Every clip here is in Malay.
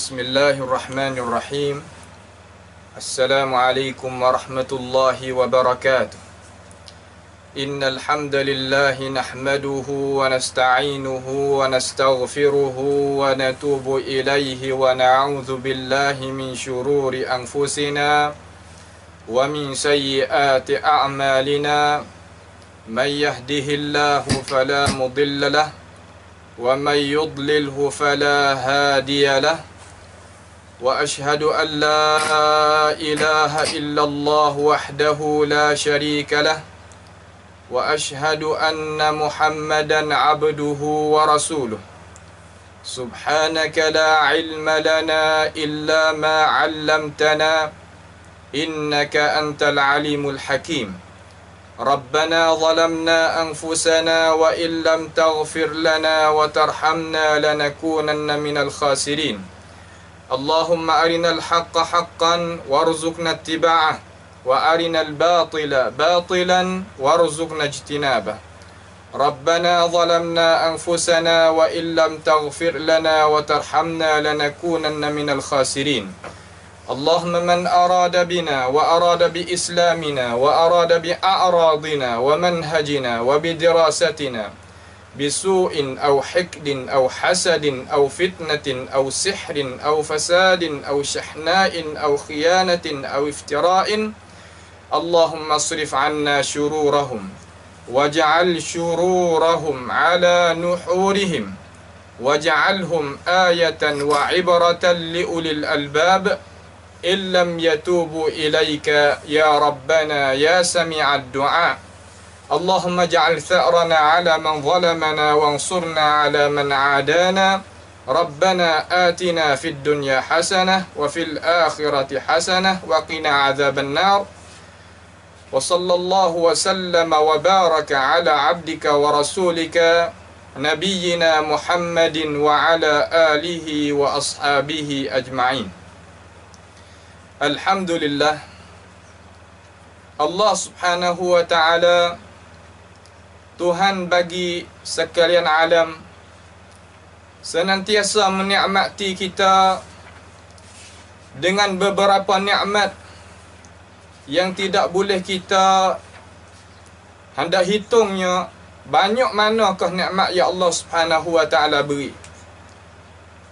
Bismillahirrahmanirrahim. Assalamualaikum warahmatullahi wabarakatuh. Innal hamdalillahi nahmaduhu wa nasta'inuhu wa nastaghfiruhu wa natubu ilaihi wa na'udzu billahi min shururi anfusina wa min sayyiati a'malina. Man yahdihillahu fala mudilla lahu wa man yudlilhu fala hadiya lahu. Wa ashhadu an la ilaha illallah wahdahu la syarika lah. Wa ashhadu anna Muhammadan abduhu wa rasuluh. Subhanaka la ilma lana illa ma 'allamtana innaka antal alimul hakim. Rabbana zalamna anfusana wa illam taghfir lana wa tarhamna lanakunanna minal khasirin. Allahumma arinal haqqa haqqan warzuqna ittiba'ah wa arinal batila batilan warzuqna ijtinabah. Rabbana zalamna anfusana wa illam taghfir lana wa tarhamna lanakunanna minal khasirin. Allahumma man arada bina wa arada bi islamina wa arada bi a'radina wa manhajina wa bi dirasatina bisu'in aw hikdin aw hasadin aw fitnatin aw sihrin aw fasadin aw shahna'in aw khiyanatin aw iftira'in. Allahumma asrif 'anna shururahum waj'al shururahum 'ala nuhurihim waj'alhum ayatan wa 'ibratan li ulil albab. Illam yatubu ilaika ya Rabbana ya sami'ad du'a. Allahumma ja'al tha'rana ala man zalamana wansurna ala man adana. Rabbana atina fid dunya hasanah wa fil akhirati hasanah wa qina adzaban nar. Wa sallallahu wa sallama wa baraka ala abdika wa rasulika nabiyyina Muhammadin wa ala alihi wa ashabihi ajma'in. Alhamdulillah, Allah subhanahu wa ta'ala, Tuhan bagi sekalian alam, senantiasa menikmati kita dengan beberapa nikmat yang tidak boleh kita hendak hitungnya banyak manakah nikmat yang Allah subhanahu wa ta'ala beri.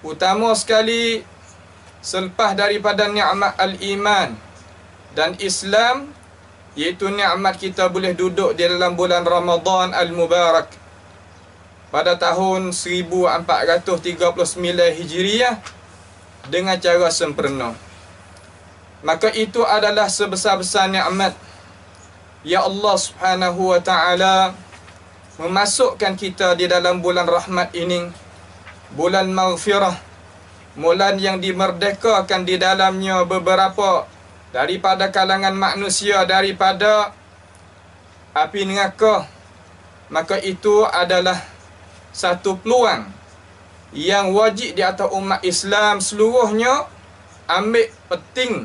Utama sekali selepas daripada nikmat al-iman dan Islam, iaitu nikmat kita boleh duduk di dalam bulan Ramadan al-Mubarak pada tahun 1439 Hijriah dengan cara sempurna. Maka itu adalah sebesar-besar nikmat ya Allah subhanahu wa ta'ala memasukkan kita di dalam bulan rahmat ini, bulan maghfirah, bulan yang dimerdekakan di dalamnya beberapa daripada kalangan manusia daripada api neraka. Maka itu adalah satu peluang yang wajib di atas umat Islam seluruhnya ambil penting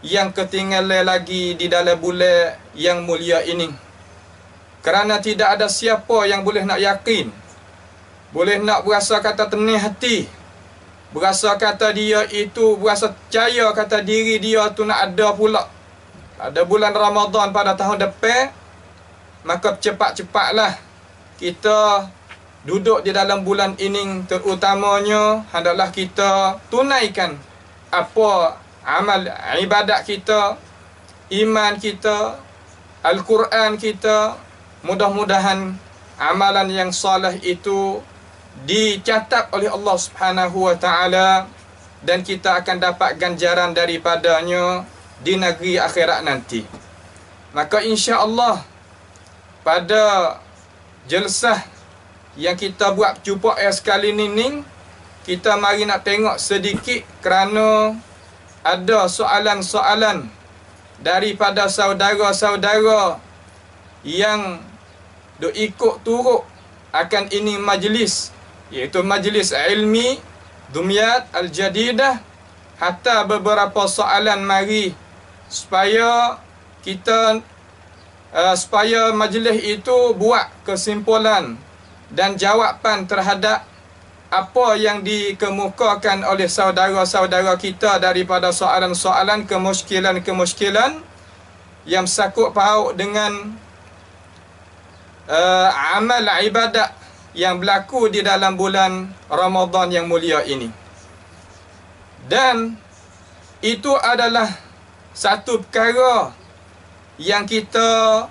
yang ketinggalan lagi di dalam bulan yang mulia ini. Kerana tidak ada siapa yang boleh nak yakin, boleh nak berasa kata tenang hati, berasa kata dia itu, berasa percaya kata diri dia tu nak ada pula ada bulan Ramadan pada tahun depan. Maka cepat-cepatlah kita duduk di dalam bulan ini. Terutamanya hendaklah kita tunaikan apa amal ibadat kita, iman kita, Al-Quran kita. Mudah-mudahan amalan yang soleh itu dicatat oleh Allah subhanahu wa ta'ala dan kita akan dapat ganjaran daripadanya di negeri akhirat nanti. Maka insya-Allah pada jelsah yang kita buat jumpa sekali ni kita mari nak tengok sedikit kerana ada soalan-soalan daripada saudara-saudara yang duk ikut turut akan ini majlis, iaitu majlis ilmi Dumyat Al-Jadidah. Hatta beberapa soalan mari supaya kita supaya majlis itu buat kesimpulan dan jawapan terhadap apa yang dikemukakan oleh saudara-saudara kita daripada soalan-soalan, kemuskilan-kemuskilan yang sakut paut dengan amal ibadat yang berlaku di dalam bulan Ramadan yang mulia ini. Dan itu adalah satu perkara yang kita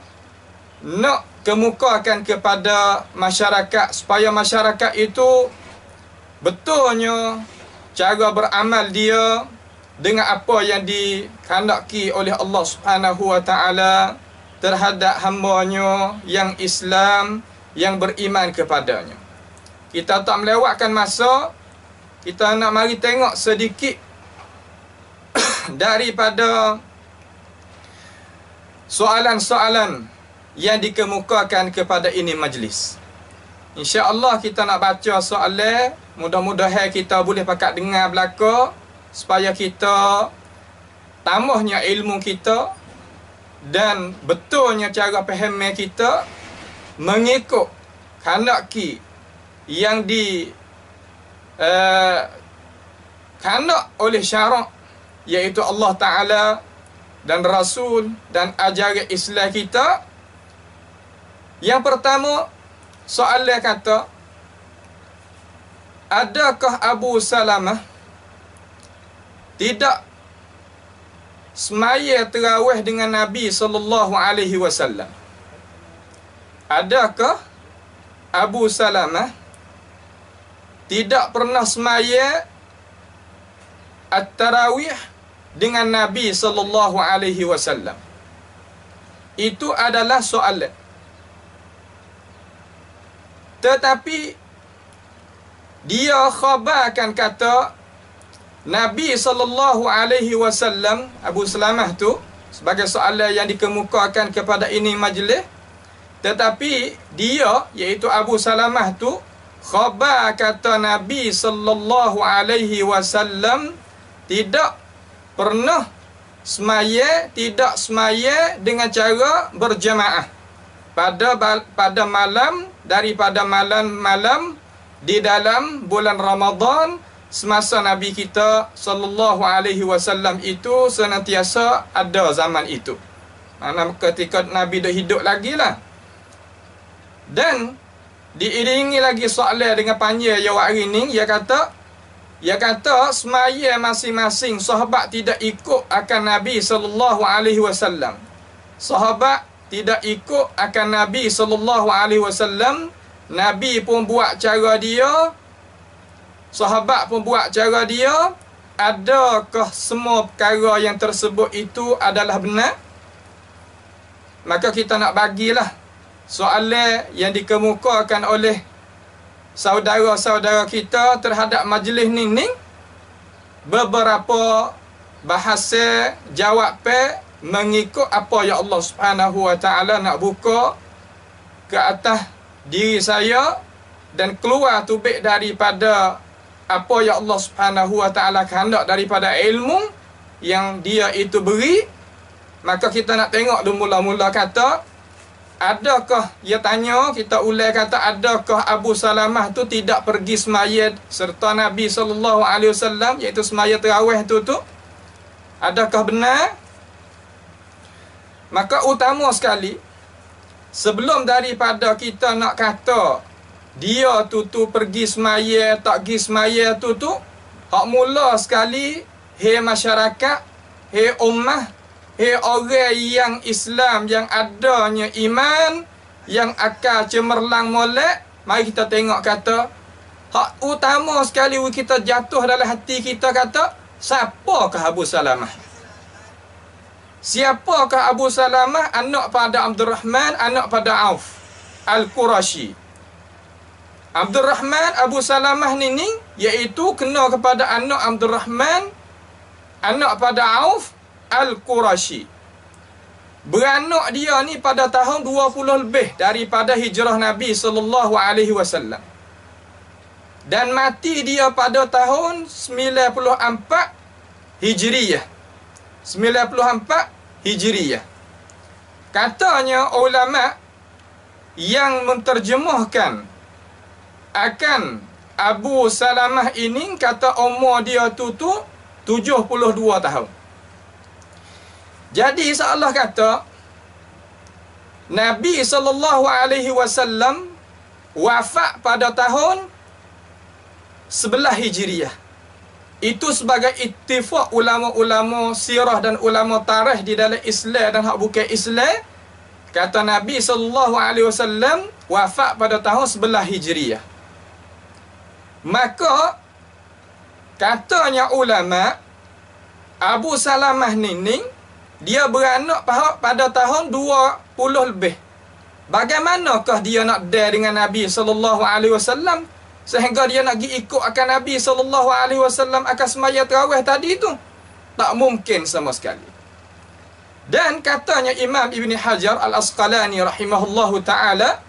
nak kemukakan kepada masyarakat, supaya masyarakat itu betulnya cara beramal dia dengan apa yang dikehendaki oleh Allah Subhanahu wa taala terhadap hamba-Nya yang Islam, yang beriman kepadanya. Kita tak melewatkan masa, kita nak mari tengok sedikit daripada soalan-soalan yang dikemukakan kepada ini majlis. InsyaAllah kita nak baca soalan, mudah-mudahan kita boleh pakat dengar belaka, supaya kita tambahnya ilmu kita dan betulnya cara faham kita mengikut khandaki yang khandak oleh syarak, iaitu Allah Ta'ala dan Rasul dan ajaran Islam kita. Yang pertama, soalan kata, adakah Abu Salamah tidak semaya tarawih dengan Nabi sallallahu alaihi wasallam? Adakah Abu Salamah tidak pernah semaya at-tarawih dengan Nabi sallallahu alaihi wasallam? Itu adalah soalan. Tetapi dia khabarkan kata Nabi sallallahu alaihi wasallam, Abu Salamah tu sebagai soalan yang dikemukakan kepada ini majlis, tetapi dia iaitu Abu Salamah tu khabar kata Nabi sallallahu alaihi wasallam tidak pernah tidak semaya dengan cara berjamaah pada malam daripada malam di dalam bulan Ramadan semasa Nabi kita sallallahu alaihi wasallam itu senantiasa ada zaman itu. Mana ketika Nabi dah hidup lagi lah. Dan diiringi lagi soalan dengan panjang jawab hari ni, ia kata semaya masing-masing sahabat tidak ikut akan Nabi sallallahu alaihi wasallam. Sahabat tidak ikut akan Nabi sallallahu alaihi wasallam. Nabi pun buat cara dia, sahabat pun buat cara dia. Adakah semua perkara yang tersebut itu adalah benar? Maka kita nak bagilah soalan yang dikemukakan oleh saudara-saudara kita terhadap majlis ni beberapa bahasa jawapan mengikut apa yang Allah Subhanahu wa taala nak buka ke atas diri saya dan keluar tubik daripada apa yang Allah Subhanahu wa taala kehendak daripada ilmu yang dia itu beri. Maka kita nak tengok dulu mula-mula kata, adakah, dia tanya, kita ulai kata, adakah Abu Salamah tu tidak pergi semaya serta Nabi sallallahu alaihi wasallam, iaitu semaya tarawih tu adakah benar? Maka utama sekali, sebelum daripada kita nak kata dia tu pergi semaya, tak pergi semaya tu hak mula sekali, hei masyarakat, hei ummah, hei orang yang Islam, yang adanya iman, yang akan cemerlang molek, mari kita tengok kata, hak utama sekali kita jatuh dalam hati kita kata, siapakah Abu Salamah? Siapakah Abu Salamah? Anak pada Abdul Rahman, anak pada Auf Al-Qurashi. Abdul Rahman, Abu Salamah ni iaitu kena kepada anak Abdul Rahman, anak pada Auf Al-Qurashi. Beranak dia ni pada tahun 20 lebih daripada hijrah Nabi sallallahu alaihi wasallam. Dan mati dia pada tahun 94 Hijriyah. 94 Hijriyah. Katanya ulama yang menterjemahkan akan Abu Salamah ini kata umur dia tu 72 tahun. Jadi seolah kata Nabi SAW wafat pada tahun 11 Hijriah. Itu sebagai ittifaq ulama-ulama sirah dan ulama tarikh di dalam Islam dan hak bukan Islam. Kata Nabi SAW wafat pada tahun 11 Hijriah. Maka katanya ulama, Abu Salamah ni dia beranak pada tahun 20 lebih. Bagaimanakah dia nak dare dengan Nabi SAW sehingga dia nak pergi ikut akan Nabi SAW akan semaya tarawih tadi tu? Tak mungkin sama sekali. Dan katanya Imam Ibn Hajar Al-Asqalani rahimahullahu ta'ala,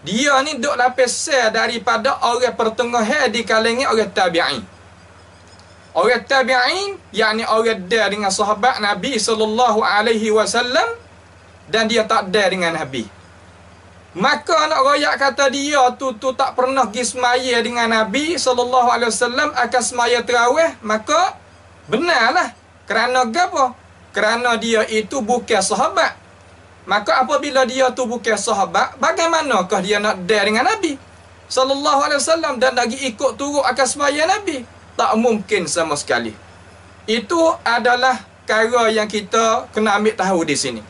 dia ni duk lapis daripada orang pertengahan di kalangan orang tabi'in. Orang tabi'in, yakni orang dar dengan sahabat Nabi SAW dan dia tak dar dengan Nabi. Maka nak royak kata dia tu tak pernah pergi semaya dengan Nabi SAW akan semaya tarawih, maka benarlah. Kerana apa? Kerana dia itu bukan sahabat. Maka apabila dia tu bukan sahabat, bagaimanakah dia nak dar dengan Nabi SAW dan lagi ikut turut akan semaya Nabi? Tak mungkin sama sekali. Itu adalah perkara yang kita kena ambil tahu di sini.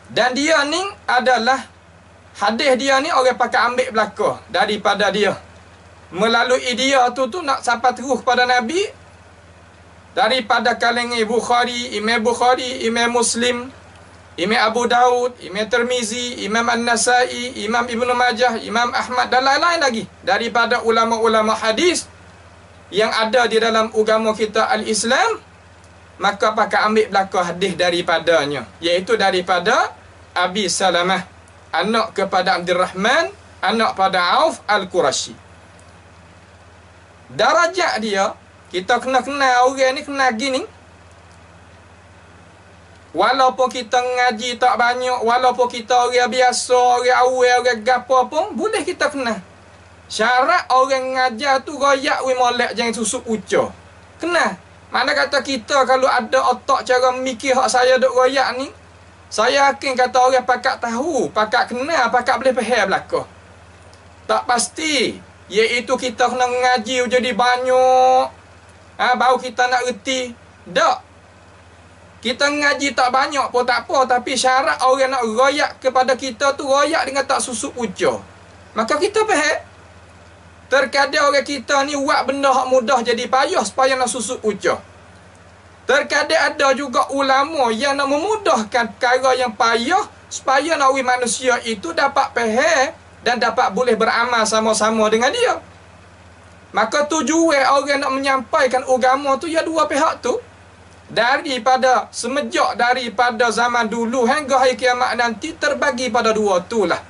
Dan dia ni adalah hadis dia ni orang pakai ambil belakang daripada dia. Melalui dia tu nak sampai terus pada Nabi daripada kalangan Bukhari, Imam Muslim, Imam Abu Daud, Imam Tirmizi, Imam An-Nasai, Imam Ibn Majah, Imam Ahmad dan lain-lain lagi daripada ulama-ulama hadis yang ada di dalam agama kita al-Islam. Maka pakai ambil belakang hadis daripadanya, iaitu daripada Abi Salamah, anak kepada Abdurrahman, anak pada Auf Al-Qurashi. Darajat dia, kita kena kenal orang ni, kena gini. Walaupun kita ngaji tak banyak, walaupun kita orang biasa, orang awal, orang gapo pun, boleh kita kenal. Syarat orang ngajar tu royak we molek, jangan susuk ucap. Kena. Mana kata kita kalau ada otak cara mikir hak saya duk royak ni, saya yakin kata orang pakak tahu, pakak kenal, pakak boleh faham belakang. Tak pasti. Iaitu kita kena ngaji jadi banyak. Baru kita nak reti. Tak. Kita ngaji tak banyak pun tak apa, tapi syarat orang nak royak kepada kita tu royak dengan tak susuk ucap. Maka kita faham. Terkadang orang kita ni buat benda hak mudah jadi payah supaya nak susuk ucap. Terkadang ada juga ulama yang nak memudahkan perkara yang payah supaya nak manusia itu dapat faham dan dapat boleh beramal sama-sama dengan dia. Maka tujuan orang nak menyampaikan agama tu ya dua pihak tu. Daripada semenjak daripada zaman dulu hingga hari kiamat nanti terbagi pada dua tu lah.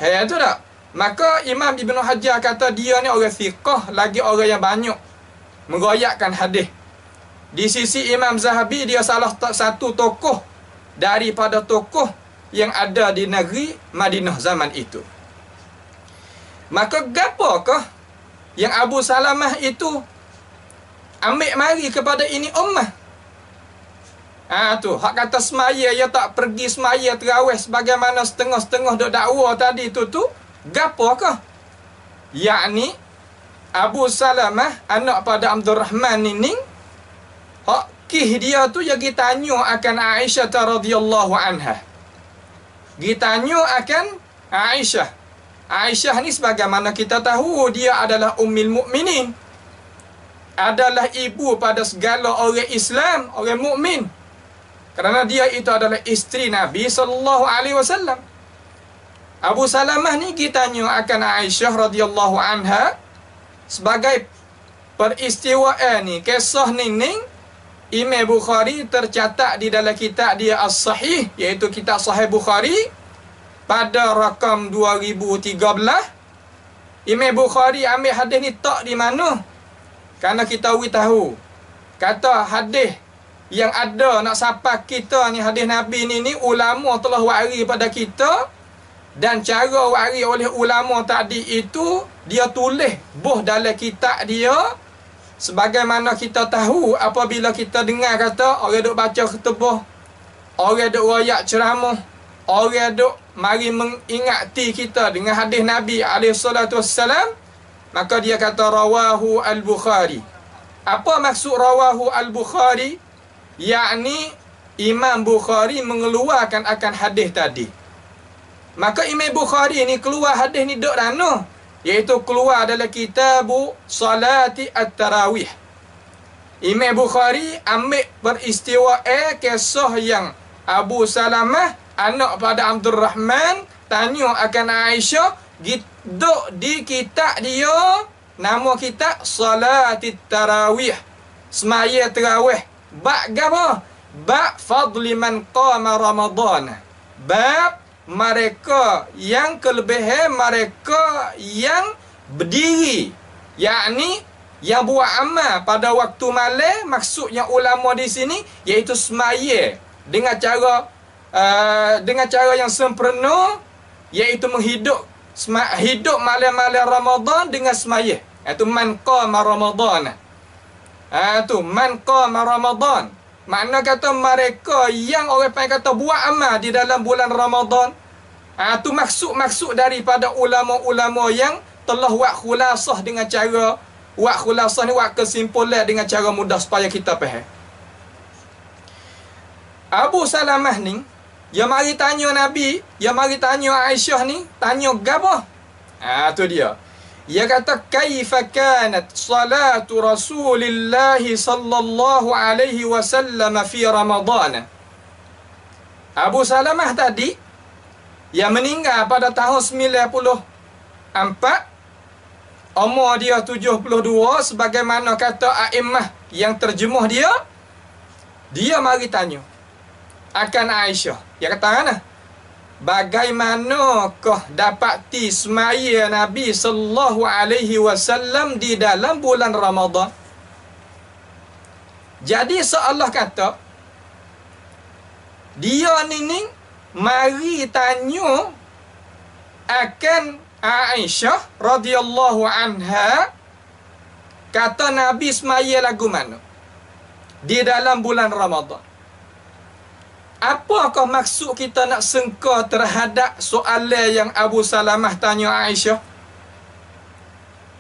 Faham tu tak? Maka Imam Ibn Hajar kata dia ni orang thiqah, lagi orang yang banyak meroyakkan hadis. Di sisi Imam Zahabi, dia salah satu tokoh daripada tokoh yang ada di negeri Madinah zaman itu. Maka gapakah yang Abu Salamah itu ambil mari kepada ini ummah? Tu hak kata semaya, dia tak pergi semaya tarawih sebagaimana setengah-setengah duk dakwa tadi tu gapakah? Yakni Abu Salamah anak pada Abdurrahman ini, hak kih dia tu yang ditanya akan Aisyah radhiyallahu anha. Ditanya akan Aisyah. Aisyah ni sebagaimana kita tahu dia adalah ummul mukminin. Adalah ibu pada segala orang Islam, orang mukmin. Kerana dia itu adalah isteri Nabi SAW. Abu Salamah ni kita tanya akan Aisyah radhiyallahu anha sebagai peristiwaan ni, kisah ni Imam Bukhari tercatat di dalam kitab dia As-Sahih, iaitu kitab Sahih Bukhari pada rakam 2013. Imam Bukhari ambil hadis ni tak di mana? Kerana kita tahu kata hadis yang ada nak sapa kita ni, hadis Nabi ni ulama telah wari pada kita Dan cara waris oleh ulama tadi itu, dia tulis buh dalam kitab dia. Sebagaimana kita tahu, apabila kita dengar kata orang duk baca ketubah, orang duk royak ceramah, orang duk mari mengingati kita dengan hadis Nabi SAW, maka dia kata rawahu al-Bukhari. Apa maksud rawahu al-Bukhari? Yakni Imam Bukhari mengeluarkan akan hadis tadi. Maka Imam Bukhari ni keluar hadis ni duk dana, iaitu keluar dalam kitabu Salati At-Tarawih. Imam Bukhari ambil peristiwa kisah yang Abu Salamah anak pada Abdul Rahman tanya akan Aisyah, duk di kitab dia, nama kitab Salati Tarawih, semaya tarawih. Bab apa? Bab fadli man qama Ramadan. Bab mereka yang kelebihan mereka yang berdiri, yakni yang buat amal pada waktu malam. Maksudnya ulama di sini iaitu semaya dengan cara yang sempurna, iaitu hidup malam-malam Ramadan dengan semaya. Itu man qama Ramadan. Itu man qama Ramadan. Makna kata mereka yang orang panggil kata buat amal di dalam bulan Ramadan. Itu maksud daripada ulama-ulama yang telah buat khulasah dengan cara, buat khulasah ni, buat kesimpulan dengan cara mudah supaya kita faham. Abu Salamah ni, dia mari tanya Nabi, dia mari tanya Aisyah ni, tanya gapo? Tu dia. Dia kata kaifa kanat salatu Rasulillah sallallahu alaihi wasallam fi Ramadan. Abu Salamah tadi yang meninggal pada tahun 94, umur dia 72, sebagaimana kata a'immah yang terjemuh dia. Dia mari tanya akan Aisyah. Dia kata mana? Bagaimanakah dapati semaya Nabi sallallahu alaihi wasallam di dalam bulan Ramadan? Jadi seolah kata dia ni mari tanya akan Aisyah radhiyallahu anha, kata Nabi semaya lagu mana di dalam bulan Ramadan. Apakah maksud kita nak sengka terhadap soalan yang Abu Salamah tanya Aisyah?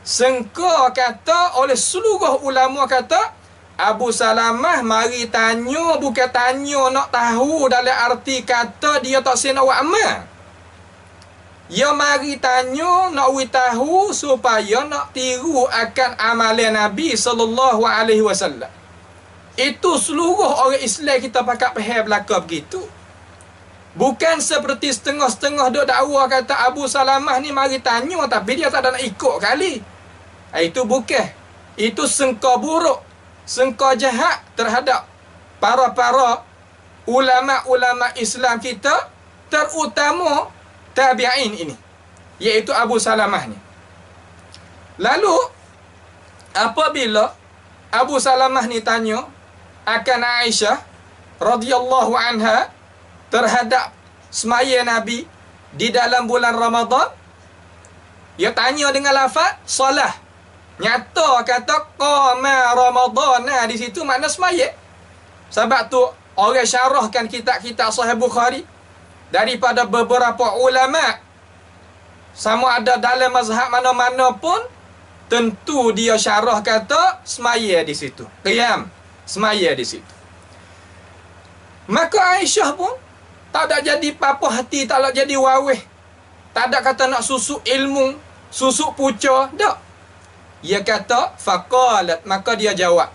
Sengka kata oleh seluruh ulama kata Abu Salamah mari tanya, bukan tanya nak tahu dalam arti kata dia tak nak buat amal. Dia mari tanya nak tahu supaya nak tiru akan amalan Nabi sallallahu alaihi wasallam. Itu seluruh orang Islam kita pakat faham belaka begitu. Bukan seperti setengah-setengah duk dakwa kata Abu Salamah ni mari tanya tapi dia tak ada nak ikut kali. Itu bukan. Itu sengka buruk, sengka jahat terhadap para ulama-ulama Islam kita, terutama tabi'in ini, iaitu Abu Salamah ni. Lalu apabila Abu Salamah ni tanya akan Aisyah radhiyallahu anha terhadap semaya Nabi di dalam bulan Ramadan, dia tanya dengan lafaz solah. Nyata kata qama Ramadan di situ makna semaya. Sebab tu orang syarahkan kitab-kitab Sahih Bukhari daripada beberapa ulama, sama ada dalam mazhab mana-mana pun, tentu dia syarah kata semaya di situ, qiyam, semaya di situ. Maka Aisyah pun tak ada jadi apa hati, tak ada jadi wawih, tak ada kata nak susuk ilmu, susuk puca, tak. Dia kata faqalat, maka dia jawab.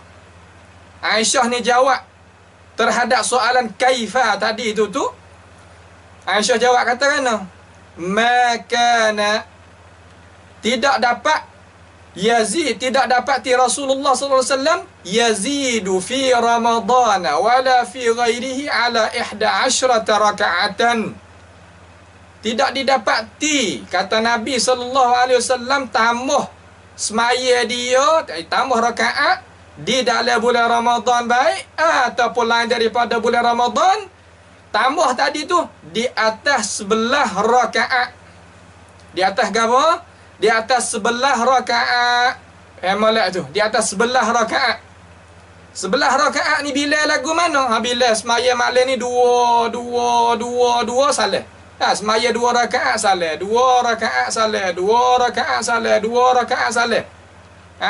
Aisyah ni jawab terhadap soalan kaifa tadi itu tu. Aisyah jawab kata kana makana, tidak dapat yazid, tidak dapati Rasulullah sallallahu alaihi wasallam yazidu fi Ramadan wala fi ghairihi ala 11 raka'atan. Tidak didapati kata Nabi sallallahu alaihi wasallam tambah semaya dia, tambah rakaat di dalam bulan Ramadan baik ataupun lain daripada bulan Ramadan Tambah tadi tu di atas sebelah rakaat. Di atas apa? Di atas sebelah rakaat. Molek tu, di atas sebelah rakaat. Sebelah rakaat ni bila lagu mana? Bila semaya malam ni dua salah. Semaya 2 rakaat salah, 2 rakaat salah, 2 rakaat salah, 2 rakaat salah.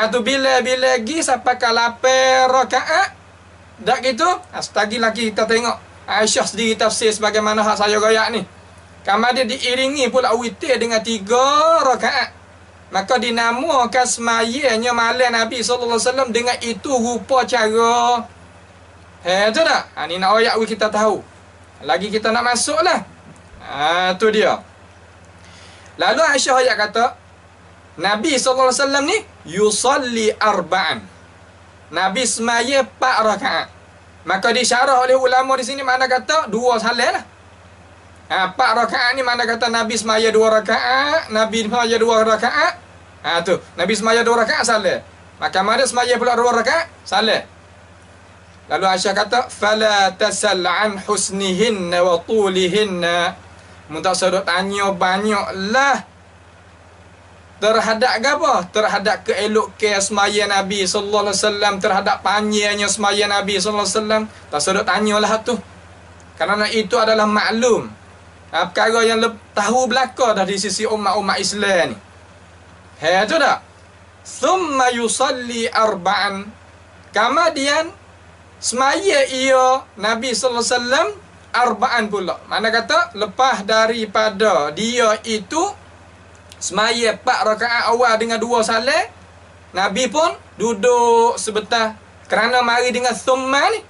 Tu bila lagi sampai ke 8 rakaat. Dak gitu, setagi lagi kita tengok Aisyah sendiri tafsir sebagaimana hak saya royak ni. Kamar dia diiringi pula witir dengan 3 rakaat. Maka dinamakan semayanya malam Nabi SAW dengan itu rupa cara. Tu tak? Ni nak royak kita tahu. Lagi kita nak masuk lah. Tu dia. Lalu Aisyah ayat kata, Nabi SAW ni yusalli arba'an. Nabi semaya 4 rakaat. Maka disyarah oleh ulama di sini mana kata 2 salah lah. 4 rakaat ni mana kata Nabi semaya 2 rakaat, Nabi semaya 2 rakaat. Tu, Nabi semaya 2 rakaat salah. Maka mana semaya pula 2 rakaat salah. Lalu Aisyah kata, fala tasal an husnihinna wa tulihinna. Muntak sedok tanya banyaklah terhadap apa? Terhadap keelok semaya Nabi sallallahu alaihi wasallam, terhadap panjangnya semaya Nabi sallallahu alaihi wasallam. Tak sedok tanyalah tu. Kerana itu adalah maklum. Perkara yang tahu belaka dah di sisi umat-umat Islam ni. Tu dah. Thumma yusalli arba'an. Kemudian semaya ia Nabi sallallahu alaihi wasallam arba'an pula. Mana kata lepas daripada dia itu semaya 4 rakaat awal dengan 2 salat, Nabi pun duduk sebentar. Kerana mari dengan thumma ni.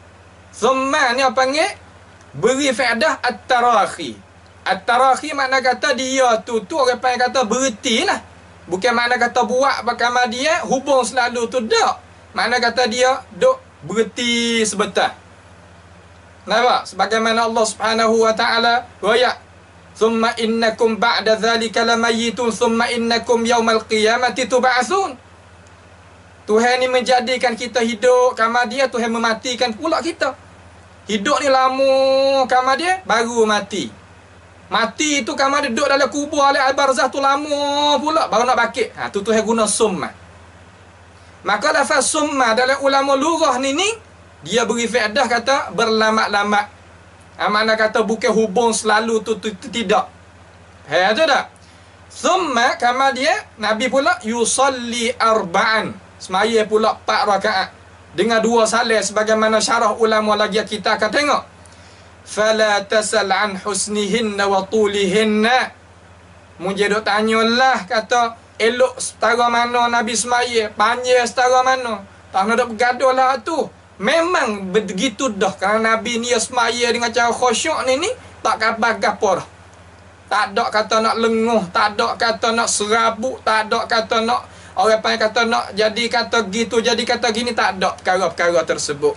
Thumma ni apa panggil? Beri faedah at-tarakhi. At-tarakhi makna kata dia tu orang panggil kata berhenti lah. Bukan makna kata buat bakama dia hubung selalu tu tak. Makna kata dia duk berhenti sebentar. Nampak? Sebagaimana Allah Subhanahu wa taala royak, "Tsumma innakum ba'da dzalika lamayitun, tsumma innakum yaumal qiyamati tub'atsun." Tuhan ni menjadikan kita hidup, kama dia Tuhan mematikan pula kita. Hidup ni lama, kama dia baru mati. Mati tu kama dia duduk dalam kubur al-barzah tu lama pula baru nak bangkit. Tu Tuhan guna summa. Maka lafaz summa dalam ulama lughah ni dia beri faedah kata berlamat-lamat. Makna kata bukan hubung selalu tu tidak. Tu dah. Summa kama dia Nabi pula yusalli arba'an. Semaya pula 4 rakaat dengan 2 salat sebagaimana syarah ulama lagi kita akan tengok. Fala tasal an husnihinna wa tulihinna. Munjaduk tanyalah kata elok setara mana Nabi semaya, panjang setara mana. Tak nak bergaduh lah tu. Memang begitu dah kerana Nabi ni semaya dengan cara khusyuk ni tak gapo-gapo dah. Tak ada kata nak lenguh, tak ada kata nak serabut, tak ada kata nak orang panggil kata nak jadi kata gitu, jadi kata gini, tak ada perkara-perkara tersebut.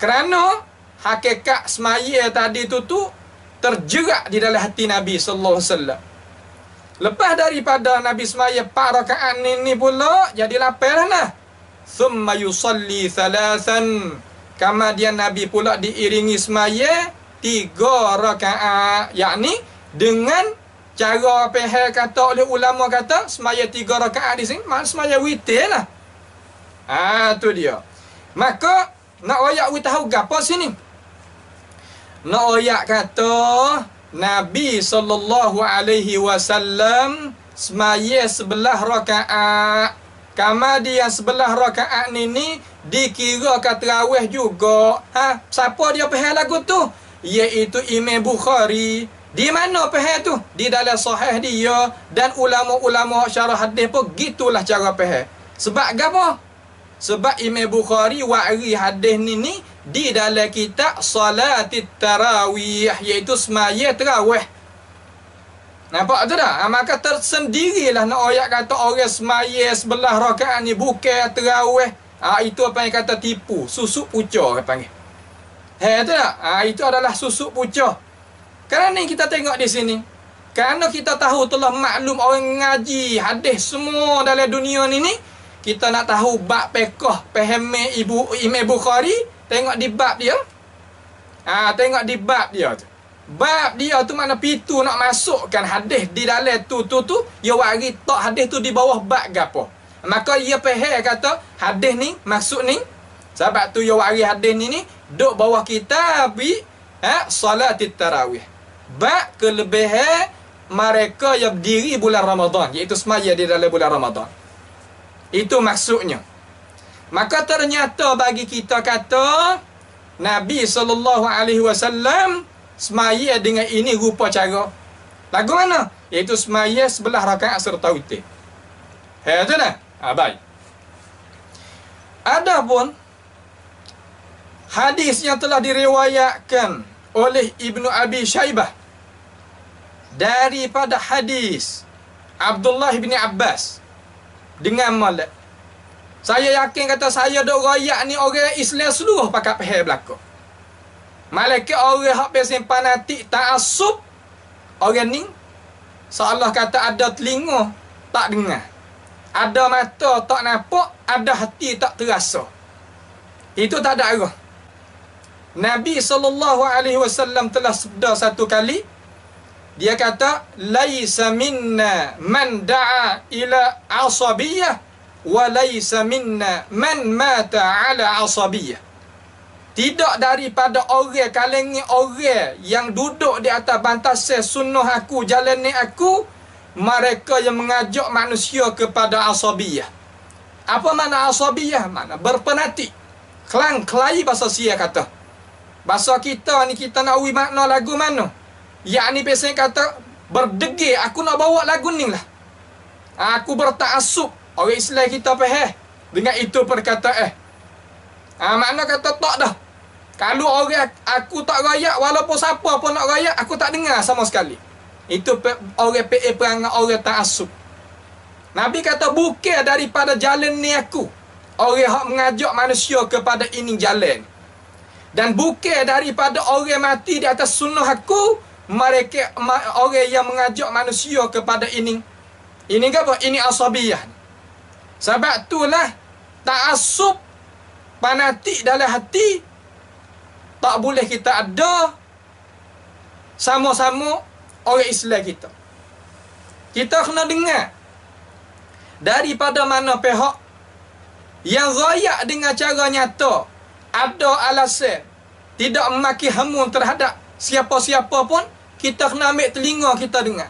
Kerana hakikat semaya tadi tu terjerat di dalam hati Nabi sallallahu alaihi wasallam. Lepas daripada Nabi semaya 4 rakaat ni pula jadi 8 lah. Thumma yusalli thalathan. Kemudian Nabi pula diiringi semaya 3 rakaat, yakni dengan cara pihak kata oleh ulama kata semaya 3 rakaat di sini makna semaya witir lah. Tu dia. Maka nak royak we tahu gapo sini? Nak royak kata Nabi sallallahu alaihi wasallam semaya 11 rakaat. Kemudian 11 rakaat ni dikira kat tarawih juga. Siapa dia pihak lagu tu? Iaitu Imam Bukhari. Di mana pihak tu? Di dalam sahih dia. Dan ulama-ulama syarah hadis pun gitulah cara pihak. Sebab apa? Sebab Imam Bukhari wari hadis ni di dalam kitab Salatit Tarawih, iaitu semaya tarawih. Nampak tu dah? Maka tersendirilah nak ayat kata orang semaya 11 rakaat ni bukan tarawih. Itu apa yang kata tipu, susuk pucah orang panggil. Tu dah? Itu adalah susuk pucah. Kerana ni kita tengok di sini. Kerana kita tahu telah maklum orang ngaji hadis semua dalam dunia ni kita nak tahu bab fiqh, faham Imam Bukhari, tengok di bab dia. Tengok di bab dia tu. Bab dia tu mana pitu nak masukkan hadis di dalam tu. Dia wari tak hadis tu di bawah bab gapo. Maka ia faham kata hadis ni maksud ni. Sebab tu dia wari hadis ni duk bawah kitab salatit tarawih. Bab kelebihan mereka yang berdiri bulan Ramadan, iaitu semaya di dalam bulan Ramadan. Itu maksudnya. Maka ternyata bagi kita kata Nabi SAW semaya dengan ini rupa cara. Lagu mana? Iaitu semaya sebelah rakaat serta witir. Tu dah. Baik. Adapun hadis yang telah diriwayatkan oleh Ibnu Abi Syaibah daripada hadis Abdullah bin Abbas dengan Malik. Saya yakin kata saya dok royak ni orang Islam seluruh pakat faham belaka. Malaikat orang hak pesen fanatik ta'assub, orang ni seolah kata ada telinga tak dengar, ada mata tak nampak, ada hati tak terasa. Itu tak ada arah. Nabi SAW telah sabda satu kali, dia kata laisa minna man da'a ila asabiyah wa laisa minna man mata ala asabiyah. Tidak daripada orang kalangan orang yang duduk di atas bantasan sunnah aku, jalan ni aku, mereka yang mengajak manusia kepada asabiyah. Apa makna asabiyah? Makna berpenatik, kelang kelai bahasa sia kata. Bahasa kita ni kita nak uwi makna lagu mana? Yakni biasanya kata berdegil, aku nak bawa lagu ni lah. Aku bertaassub. Orang Islam kita faham dengan itu perkataan. Makna kata tak dah. Kalau orang aku tak rayak, walaupun siapa pun nak rayak, aku tak dengar sama sekali. Itu orang PA perangai orang taassub. Nabi kata bukan daripada jalan ni aku, orang yang mengajak manusia kepada ini jalan. Dan bukan daripada orang mati di atas sunnah aku, mereka orang yang mengajak manusia kepada ini. Ini apa? Ini asabiyah. Sebab itulah ta'assub, fanatik dalam hati tak boleh kita ada sama-sama orang Islam kita. Kita kena dengar daripada mana pihak yang rayak dengan cara nyata ada alasan tidak memaki hamun terhadap siapa-siapa pun. Kita kena ambil telinga kita dengar,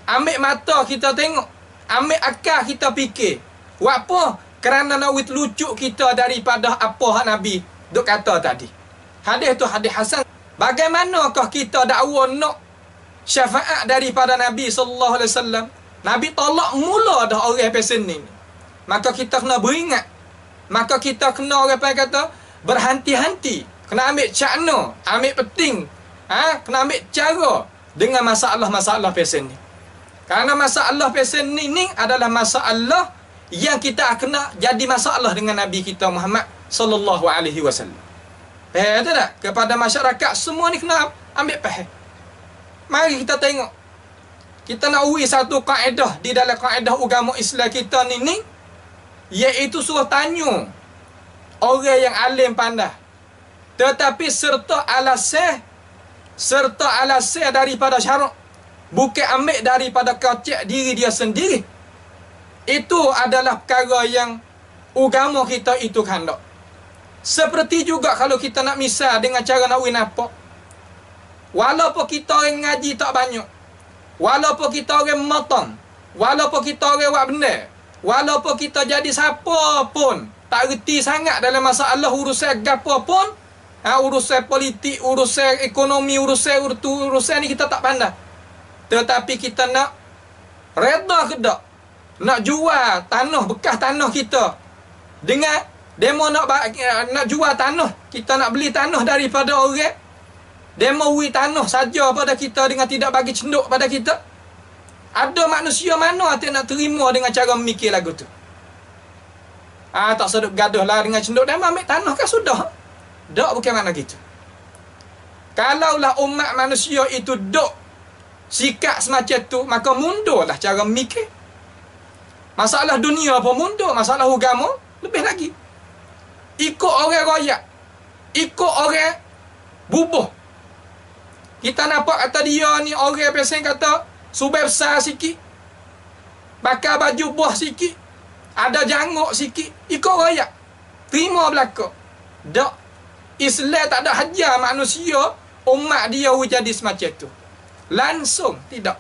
ambil mata kita tengok, ambil akal kita fikir. Buat apa? Kerana nak lucu kita daripada apa hak Nabi duk kata tadi. Hadis tu hadis hasan. Bagaimanakah kita dakwa nak syafaat daripada Nabi SAW? Nabi tolak mula dah orang pesen ni. Maka kita kena beringat. Maka kita kena orang kata berhati-hati. Kena ambil cakna, ambil penting. Kena ambil cara dengan masalah-masalah pesen ni. Kerana masalah pesen ni adalah masalah yang kita kena jadi masalah dengan Nabi kita Muhammad sallallahu alaihi wasallam. Faham tak? Kepada masyarakat semua ni kena ambil faham. Mari kita tengok. Kita nak uji satu kaedah di dalam kaedah agama Islam kita ni iaitu suruh tanya orang yang alim pandai. Tetapi serta alasan daripada syarak. Bukan ambil daripada kocek diri dia sendiri. Itu adalah perkara yang agama kita itu kehendak. Seperti juga kalau kita nak misal dengan cara nak win apa. Walaupun kita orang ngaji tak banyak, walaupun kita orang matang, walaupun kita orang buat benda, walaupun kita jadi siapa pun tak reti sangat dalam masalah urusan gapo pun, urusan politik, urusan ekonomi, urusan ni kita tak pandai. Tetapi kita nak reda ke tak? Nak jual tanah, bekas tanah kita dengan demo nak jual tanah, kita nak beli tanah daripada orang, demo wi tanah saja pada kita dengan tidak bagi cenduk pada kita. Ada manusia mana yang nak terima dengan cara memikir lagu tu? Tak sedap gaduh lah dengan cenduk, demo ambil tanah kan sudah. Tak, bukan makna gitu. Kalaulah umat manusia itu duk sikap semacam tu, maka mundurlah cara memikir. Masalah dunia pun mundur, masalah agama lebih lagi. Ikut orang royak, ikut orang Bubuh. Kita nampak kata dia ni orang pesen kata subai besar sikit, bakar baju buah sikit, ada janguk sikit, ikut royak, terima belaka. Tak. Islam tak ada hajar manusia umat dia jadi semacam tu. Langsung tidak.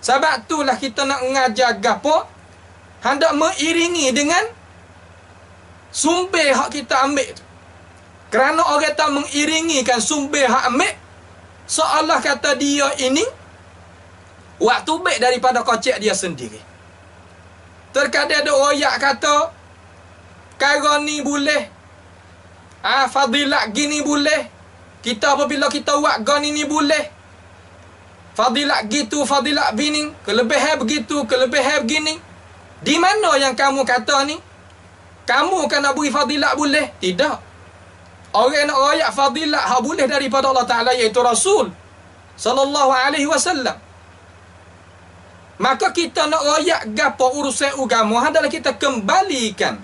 Sebab itulah kita nak mengajar gapo hendak mengiringi dengan sumber hak kita ambil tu. Kerana orang tak mengiringikan sumber hak ambil, seolah kata dia ini waktu baik daripada kocek dia sendiri. Terkadang ada royak kata perkara ni boleh, fadilat gini boleh, kita apabila kita buat gani ni boleh, fadilat gitu, fadilat bini, kelebihan begitu, kelebihan begini. Di mana yang kamu kata ni kamu kena beri fadilat boleh? Tidak. Orang nak royak fadilat hak boleh daripada Allah Ta'ala, iaitu Rasul sallallahu alaihi wasallam. Maka kita nak royak gapo urusan agama adalah kita kembalikan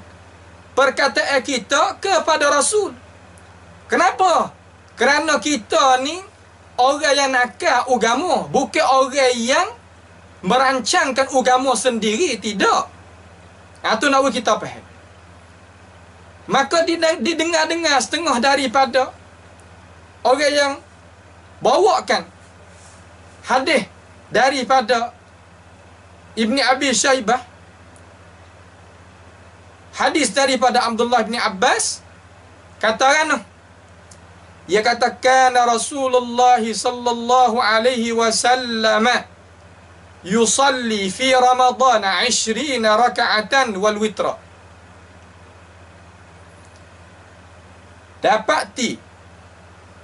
perkataan kita kepada Rasul. Kenapa? Kerana kita ni orang yang nakal agama, bukan orang yang merancangkan agama sendiri, tidak. Itu nak kita faham. Maka didengar-dengar setengah daripada orang yang bawakan hadis daripada Ibni Abi Syaibah, hadis daripada Abdullah bin Abbas, katakan dia katakan Rasulullah sallallahu alaihi wasallam yusalli fi Ramadan 20 raka'atan wal witra. Dapati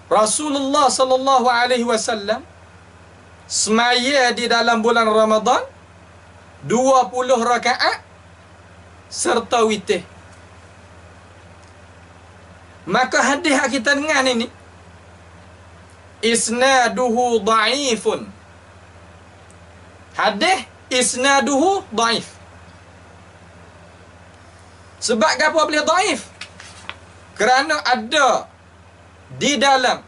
Rasulullah sallallahu alaihi wasallam semaya di dalam bulan Ramadan 20 rakaat serta witir. Maka hadis yang kita dengar ini isnaduhu dhaifun. Hadis isnaduhu dhaif. Sebab apa boleh dhaif? Kerana ada di dalam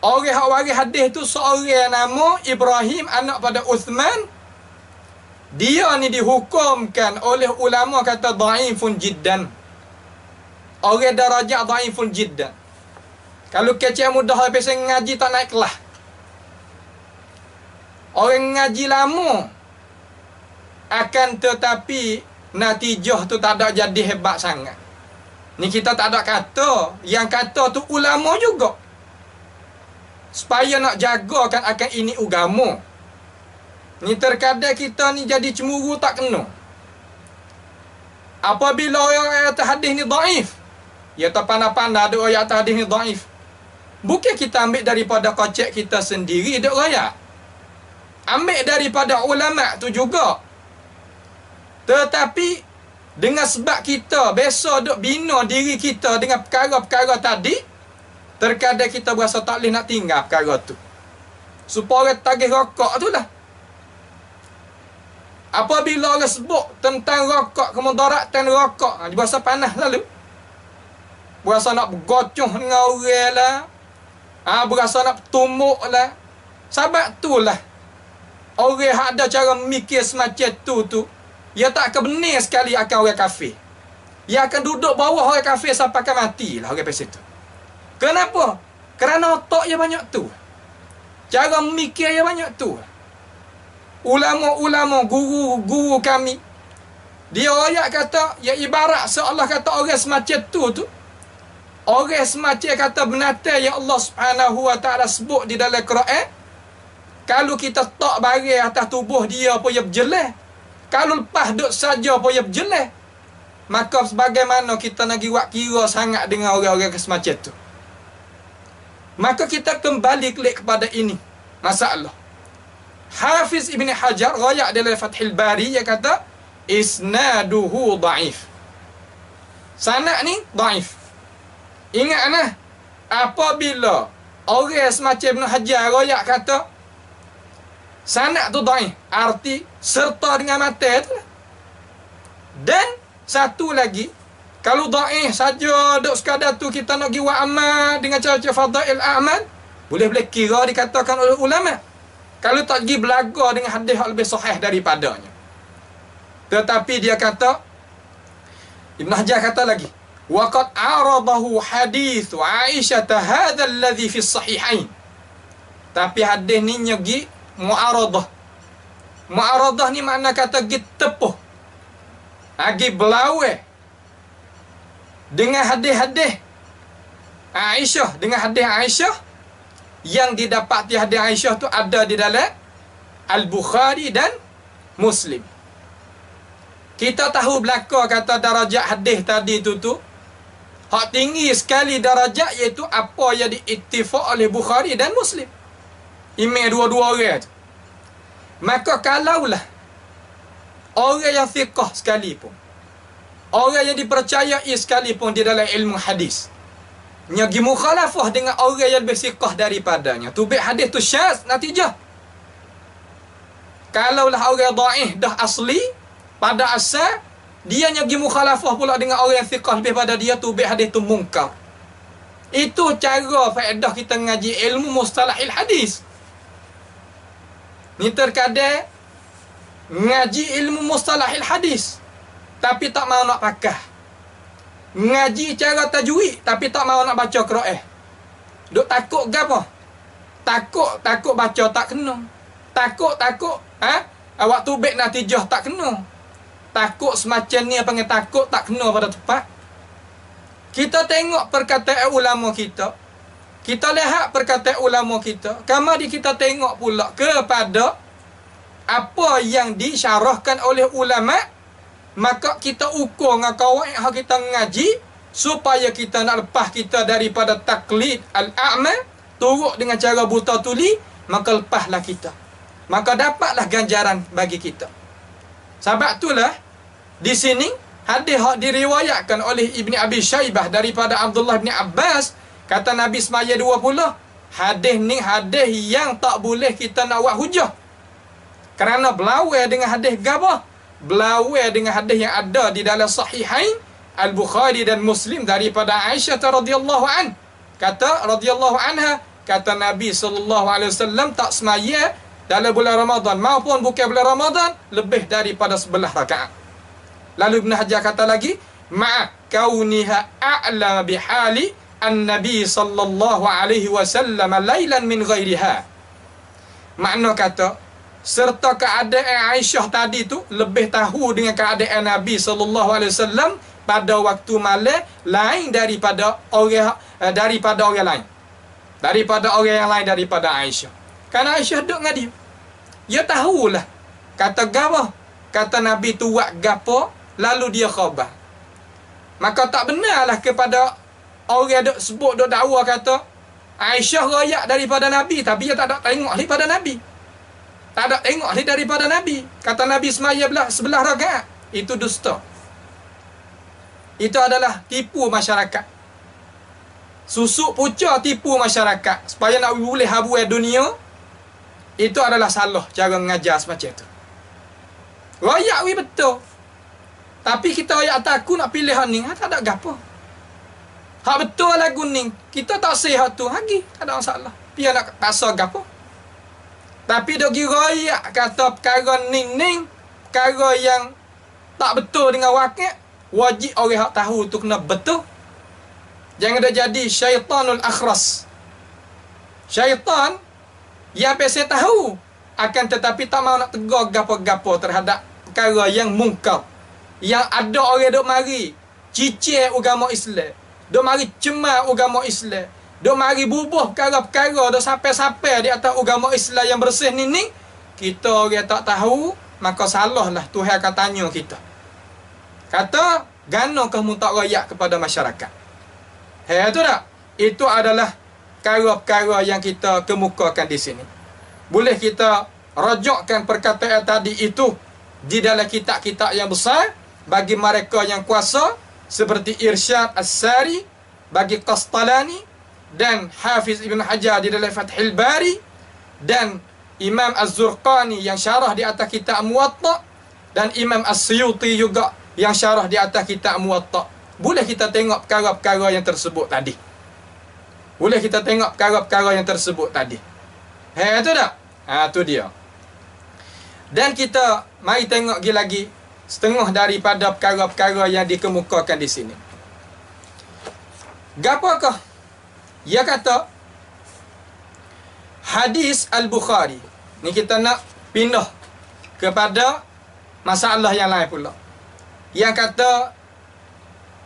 orang yang waris hadis tu seorang nama Ibrahim anak pada Uthman. Dia ni dihukumkan oleh ulama kata dhaifun jiddan. Orang darajat dhaifun jiddan. Kalau kecil mudah habis ngaji tak naik kelas. Orang ngaji lama akan tetapi natijah tu tak ada jadi hebat sangat. Ni kita tak ada kata. Yang kata tu ulama juga. Supaya nak jagakan akan ini agama. Ni terkadang kita ni jadi cemburu tak kena. Apabila orang ayat hadis ni dhaif, ya tak pandai-pandai ada ayat hadis ni dhaif. Bukan kita ambil daripada kocek kita sendiri duk raya. Ambil daripada ulama tu juga. Tetapi dengan sebab kita biasa duk bina diri kita dengan perkara-perkara tadi, terkadang kita berasa tak boleh nak tinggal perkara tu. Supaya orang tagih rokok tu lah. Apabila orang sebut tentang rokok, kemudaratan rokok, dia berasa panas lalu. Berasa nak bergocoh dengan orang lah. Berasa nak bertumbuk lah. Sebab tu lah orang yang ada cara mikir semacam tu dia tak akan benar sekali akan orang kafir. Dia akan duduk bawah orang kafir sampai akan mati lah orang pasal tu. Kenapa? Kerana otak dia banyak tu. Cara mikir dia banyak tu. Ulama-ulama, guru-guru kami, dia ayat kata, ya ibarat seolah kata orang semacam tu. Orang semacam kata binatang yang Allah Subhanahu Wa Ta'ala sebut di dalam Quran. Kalau kita tak barang atas tubuh dia pun dia berjelas. Kalau lepas duduk saja pun dia berjelas. Maka sebagaimana kita nak buat kira sangat dengan orang-orang semacam tu. Maka kita kembali klik kepada ini masalah. Hafiz Ibn Hajar rayak dalam Fathul Bari dia kata isnaduhu dhaif. Sanad ni dhaif. Ingatlah apabila orang semacam Ibn Hajar rayak kata sanad tu dhaif, arti serta dengan mata tu. Dan satu lagi, Kalau dhaif saja duk sekadar tu kita nak pergi buat amal dengan cara-cara fadail a'mal, boleh kira dikatakan oleh ulama. Kalau tak pergi belaga dengan hadis yang lebih sahih daripadanya. Tetapi dia kata, Ibn Hajar kata lagi, waqad aradahu hadis Aisyah hadha alladhi fi sahihain. Tapi hadis ni nyegi mu'aradah. Mu'aradah ni makna kata gi tepuh, agi belawai dengan hadis-hadis Aisyah, dengan hadis Aisyah yang didapati hadis Aisyah tu ada di dalam Al-Bukhari dan Muslim. Kita tahu belaka kata darajat hadis tadi tu hak tinggi sekali darajat, iaitu apa yang diittifaq oleh Bukhari dan Muslim. Imam dua-dua orang tu. Maka kalaulah orang yang thiqah sekalipun, orang yang dipercayai sekalipun di dalam ilmu hadis, nyagi mukhalafah dengan orang yang lebih thiqah daripadanya, tubik hadis tu syaz natijah. Kalaulah orang dhaif dah asli pada asal, dia nyagi mukhalafah pula dengan orang yang thiqah lebih pada dia, tubik hadis tu munkar. Itu cara faedah kita ngaji ilmu mustalahil hadis. Ni terkadang ngaji ilmu mustalahil hadis tapi tak mau nak pakah. Ngaji cara tajwid tapi tak mau nak baca Quran. Duk takut gapo? Takut baca tak kena. Takut awak tubik natijah tak kena. Takut semacam ni, panggil takut tak kena pada tepat. Kita tengok perkataan ulama kita, kita lihat perkataan ulama kita, kemudian kita tengok pula kepada apa yang disyarahkan oleh ulama, maka kita ukur dengan kawan yang kita ngaji supaya kita nak lepas kita daripada taklid al-a'ma, turut dengan cara buta tuli, maka lepaslah kita, maka dapatlah ganjaran bagi kita. Sebab itulah di sini hadis yang diriwayatkan oleh Ibni Abi Syaibah daripada Abdullah bin Abbas, kata Nabi semaya 20, hadis ni hadis yang tak boleh kita nak buat hujah. Kerana belawai dengan hadis gabah, belawai dengan hadis yang ada di dalam sahihain Al-Bukhari dan Muslim daripada Aisyah radhiyallahu an. Kata radhiyallahu anha, kata Nabi sallallahu alaihi wasallam tak semaya dalam bulan Ramadan maupun bukan bulan Ramadan lebih daripada 11 rakaat. Lalu Ibn Hajar kata lagi, ma'a kauniha a'la bihali an-nabi sallallahu alaihi wasallam lailan min ghairiha. Makna kata, serta keadaan Aisyah tadi tu lebih tahu dengan keadaan Nabi sallallahu alaihi wasallam pada waktu malam lain daripada orang lain. Daripada orang yang lain daripada Aisyah. Kerana Aisyah duduk dengan dia. Dia tahulah kata gapo, kata Nabi tu buat gapo, lalu dia khabar. Maka tak benarlah kepada orang duk sebut, duk dakwa kata Aisyah royak daripada Nabi, tapi dia tak ada tengok daripada Nabi. Tak ada tengok daripada Nabi. Kata Nabi semaya sebelah rakaat. Itu dusta. Itu adalah tipu masyarakat. Susuk puca tipu masyarakat supaya nak boleh habuai dunia. Itu adalah salah cara mengajar semacam itu. Royak betul. Tapi kita royak takut nak pilih ni, tak ada gapo. Hak betul lagu ni, kita tak sihat tu lagi, tak ada masalah. Biar nak paksa gapo. Tapi dia pergi royak kata perkara ning-ning, perkara yang tak betul dengan wakil, wajib orang yang tahu tu kena betul. Jangan dia jadi syaitanul akhras. Syaitan yang biasa tahu, akan tetapi tak mau nak tegur gapo-gapo terhadap perkara yang mungkar. Yang ada orang duk mari cicir agama Islam, duk mari cemar agama Islam, duk mari bubuh perkara-perkara duk sampai-sampai di atas agama Islam yang bersih ni, kita orang tak tahu, maka salahlah Tuhan akan tanya kita. Kata, gana kamu tak royak kepada masyarakat? Itu tak? Itu adalah perkara-perkara yang kita kemukakan di sini. Boleh kita rajukkan perkataan tadi itu di dalam kitab-kitab yang besar bagi mereka yang kuasa, seperti Irsyad As-Sari bagi Qastalani, dan Hafiz Ibn Hajar di dalam Fathul Bari, dan Imam Az-Zurqani yang syarah di atas kitab Muwatta, dan Imam As-Suyuti juga yang syarah di atas kitab Muwatta. boleh kita tengok perkara-perkara yang tersebut tadi. Boleh kita tengok perkara-perkara yang tersebut tadi. Itu tak? Tu dia. Dan kita mari tengok lagi setengah daripada perkara-perkara yang dikemukakan di sini. Gapakah? Ia kata hadis Al-Bukhari. Ni kita nak pindah kepada masalah yang lain pula. Yang kata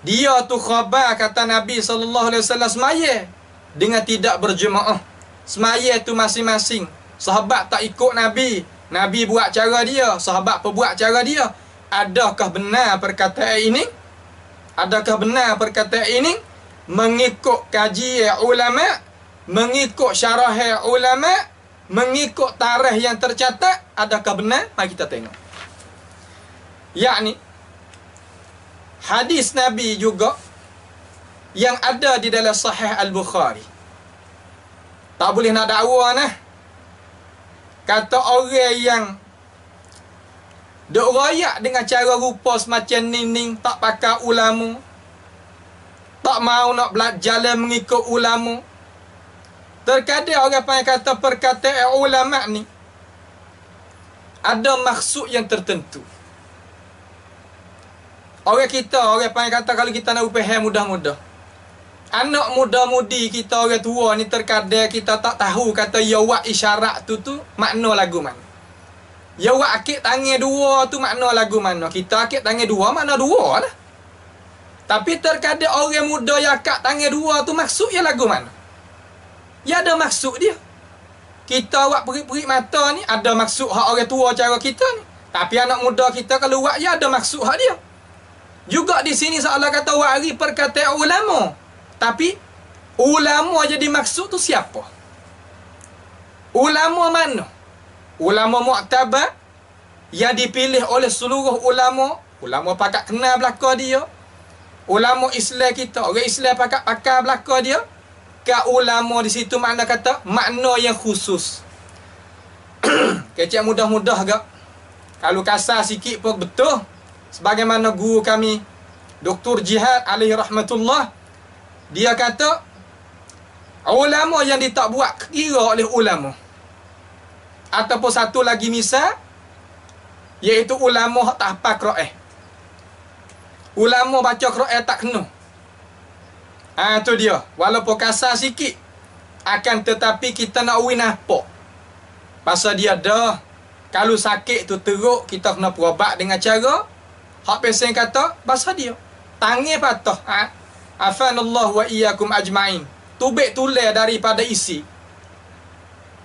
dia tu khabar kata Nabi SAW semaya dengan tidak berjemaah. Semaya tu masing-masing. Sahabat tak ikut Nabi. Nabi buat cara dia, sahabat pun buat cara dia. Adakah benar perkataan ini? Adakah benar perkataan ini? Mengikut kajian ulama, mengikut syarah ulama, mengikut tarikh yang tercatat, adakah benar? Mari kita tengok. Yakni hadis Nabi juga yang ada di dalam Sahih Al-Bukhari. Tak boleh nak dakwa nah. Kata orang yang dok royak dengan cara rupa semacam ni tak pakai ulama, tak mau nak jalan mengikut ulama. Terkadang orang panggil kata perkataan ulama ni ada maksud yang tertentu. Orang panggil kata kalau kita nak faham mudah-mudah. Anak muda-mudi kita orang tua ni terkadang kita tak tahu kata ya wak isyarat tu makna lagu mana. Ya wak akik tangan dua tu makna lagu mana. Kita akik tangan dua makna dua lah. Tapi terkadang orang muda yang akak tangan dua tu maksud ya lagu mana. Ya ada maksud dia. Kita wak perik-perik mata ni ada maksud hak orang tua cara kita ni. Tapi anak muda kita kalau wak ya ada maksud hak dia. Juga di sini seolah kata wari perkataan ulama. Tapi ulama jadi maksud tu siapa? Ulama mana? Ulama mu'tabar yang dipilih oleh seluruh ulama. Ulama pakat kenal belaka dia. Ulama Islam kita, orang Islam pakat belaka dia. Ke ulama di situ makna kata makna yang khusus. Kecik mudah-mudah agak. Kalau kasar sikit pun betul. Sebagaimana guru kami Dr. Jihad alaihi rahmatullah, dia kata ulama yang ditak buat kira oleh ulama. Ataupun satu lagi misal, iaitu ulama tak hafal Quran. Ulama baca Quran tak kena. Tu dia. Walaupun kasar sikit, akan tetapi kita nak uwi nampak. Pasal dia dah. Kalau sakit tu teruk, kita kena berubat dengan cara hak pesen kata pasal dia. Tangan patah. Afanallahu wa iyyakum ajma'in. Tubik tulis daripada isi.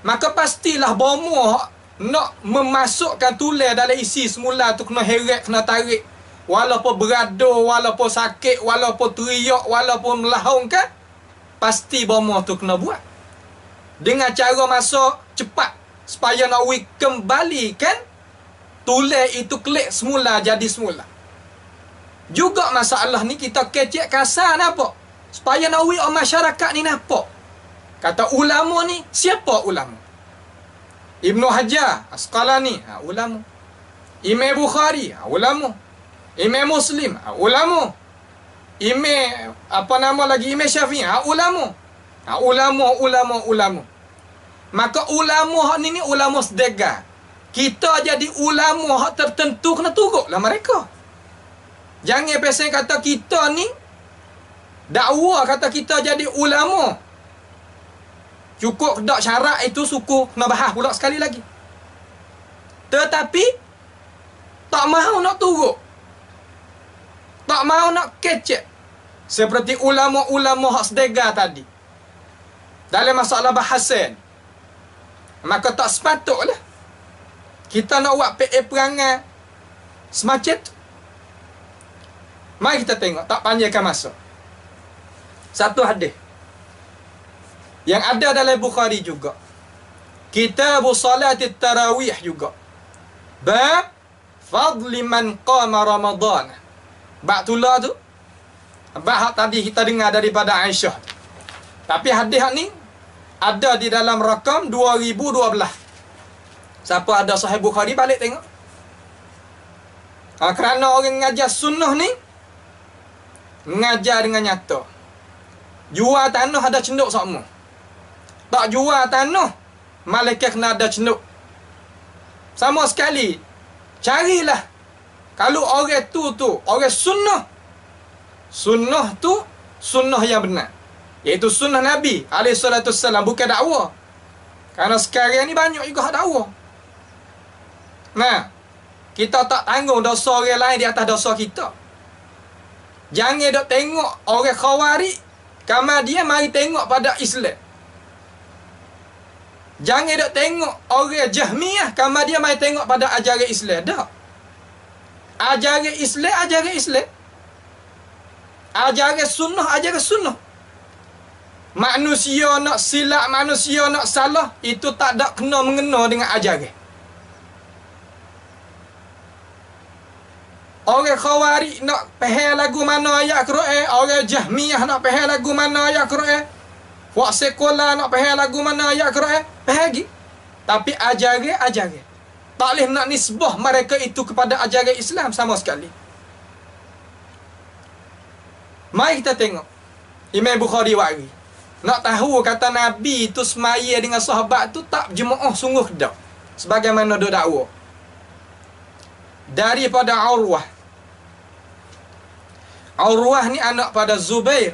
Maka pastilah bomo nak memasukkan tulis dalam isi semula tu kena heret, kena tarik. Walaupun berado, walaupun sakit, walaupun teriak, walaupun melahungkan, pasti bomo tu kena buat. Dengan cara masuk cepat. Supaya nak kembalikan tulis itu klik semula jadi semula. Juga masalah ni kita kecek kasar nampak. Supaya nak masyarakat ni nampak. Kata ulama ni, siapa ulama? Ibnu Hajar Asqalani, ulama. Imam Bukhari, ulama. Imam Muslim, ulama. Imam Syafi'i, ulama. Ulama. Maka ulama hak ni ulama sedega. Kita jadi ulama hak tertentu kena turutlah mereka. Jangan pesen kata kita ni dakwa kata kita jadi ulama. Cukup dak syarat itu suku nak bahas pula sekali lagi. Tetapi tak mahu nak turut. Tak mahu nak kecek. Seperti ulama-ulama hak sedega tadi. Dalam masalah bahasan. Maka tak sepatutlah kita nak buat perangai semacam tu. Mari kita tengok, tak panjangkan masa. Satu hadis yang ada dalam Bukhari juga. Kitab Salatit Tarawih juga. Bab fadli man qama Ramadan. Bab tulah tu. Bab tadi kita dengar daripada Aisyah. Tapi hadis ni ada di dalam rakam 2012. Siapa ada Sahih Bukhari balik tengok. Kerana orang ngajar sunnah ni Ngajar dengan nyata. Jual tanah ada cenduk sama. Tak jual tanah, malaikat kena ada cenduk. Sama sekali. Carilah. Kalau orang tu orang sunnah. Sunnah tu sunnah yang benar. Iaitu sunnah Nabi SAW, bukan dakwah. Kerana sekarang ni banyak juga dakwah. Nah, kita tak tanggung dosa orang lain di atas dosa kita. Jangan dok tengok orang Khawarij, kamar dia mari tengok pada Islam. Jangan dok tengok orang Jahmiyah, kamar dia mari tengok pada ajaran Islam. Tak. Ajaran Islam, ajaran Islam. Ajaran sunnah, ajaran sunnah. Manusia nak silap, manusia nak salah, itu tak ada kena mengena dengan ajaran. Orang Khawarij nak faham lagu mana ayat Quran, orang Jahmiyah nak faham lagu mana ayat Quran, wak sekolah nak faham lagu mana ayat Quran, faham lagi. Tapi ajaran. Tak boleh nak nisbah mereka itu kepada ajaran Islam sama sekali. Mari kita tengok Imam Bukhari wari. Nak tahu kata Nabi itu semaya dengan sahabat tu tak jemaah sungguh dak. Sebagaimana dia dakwa. Daripada Urwah. Urwah ni anak pada Zubair.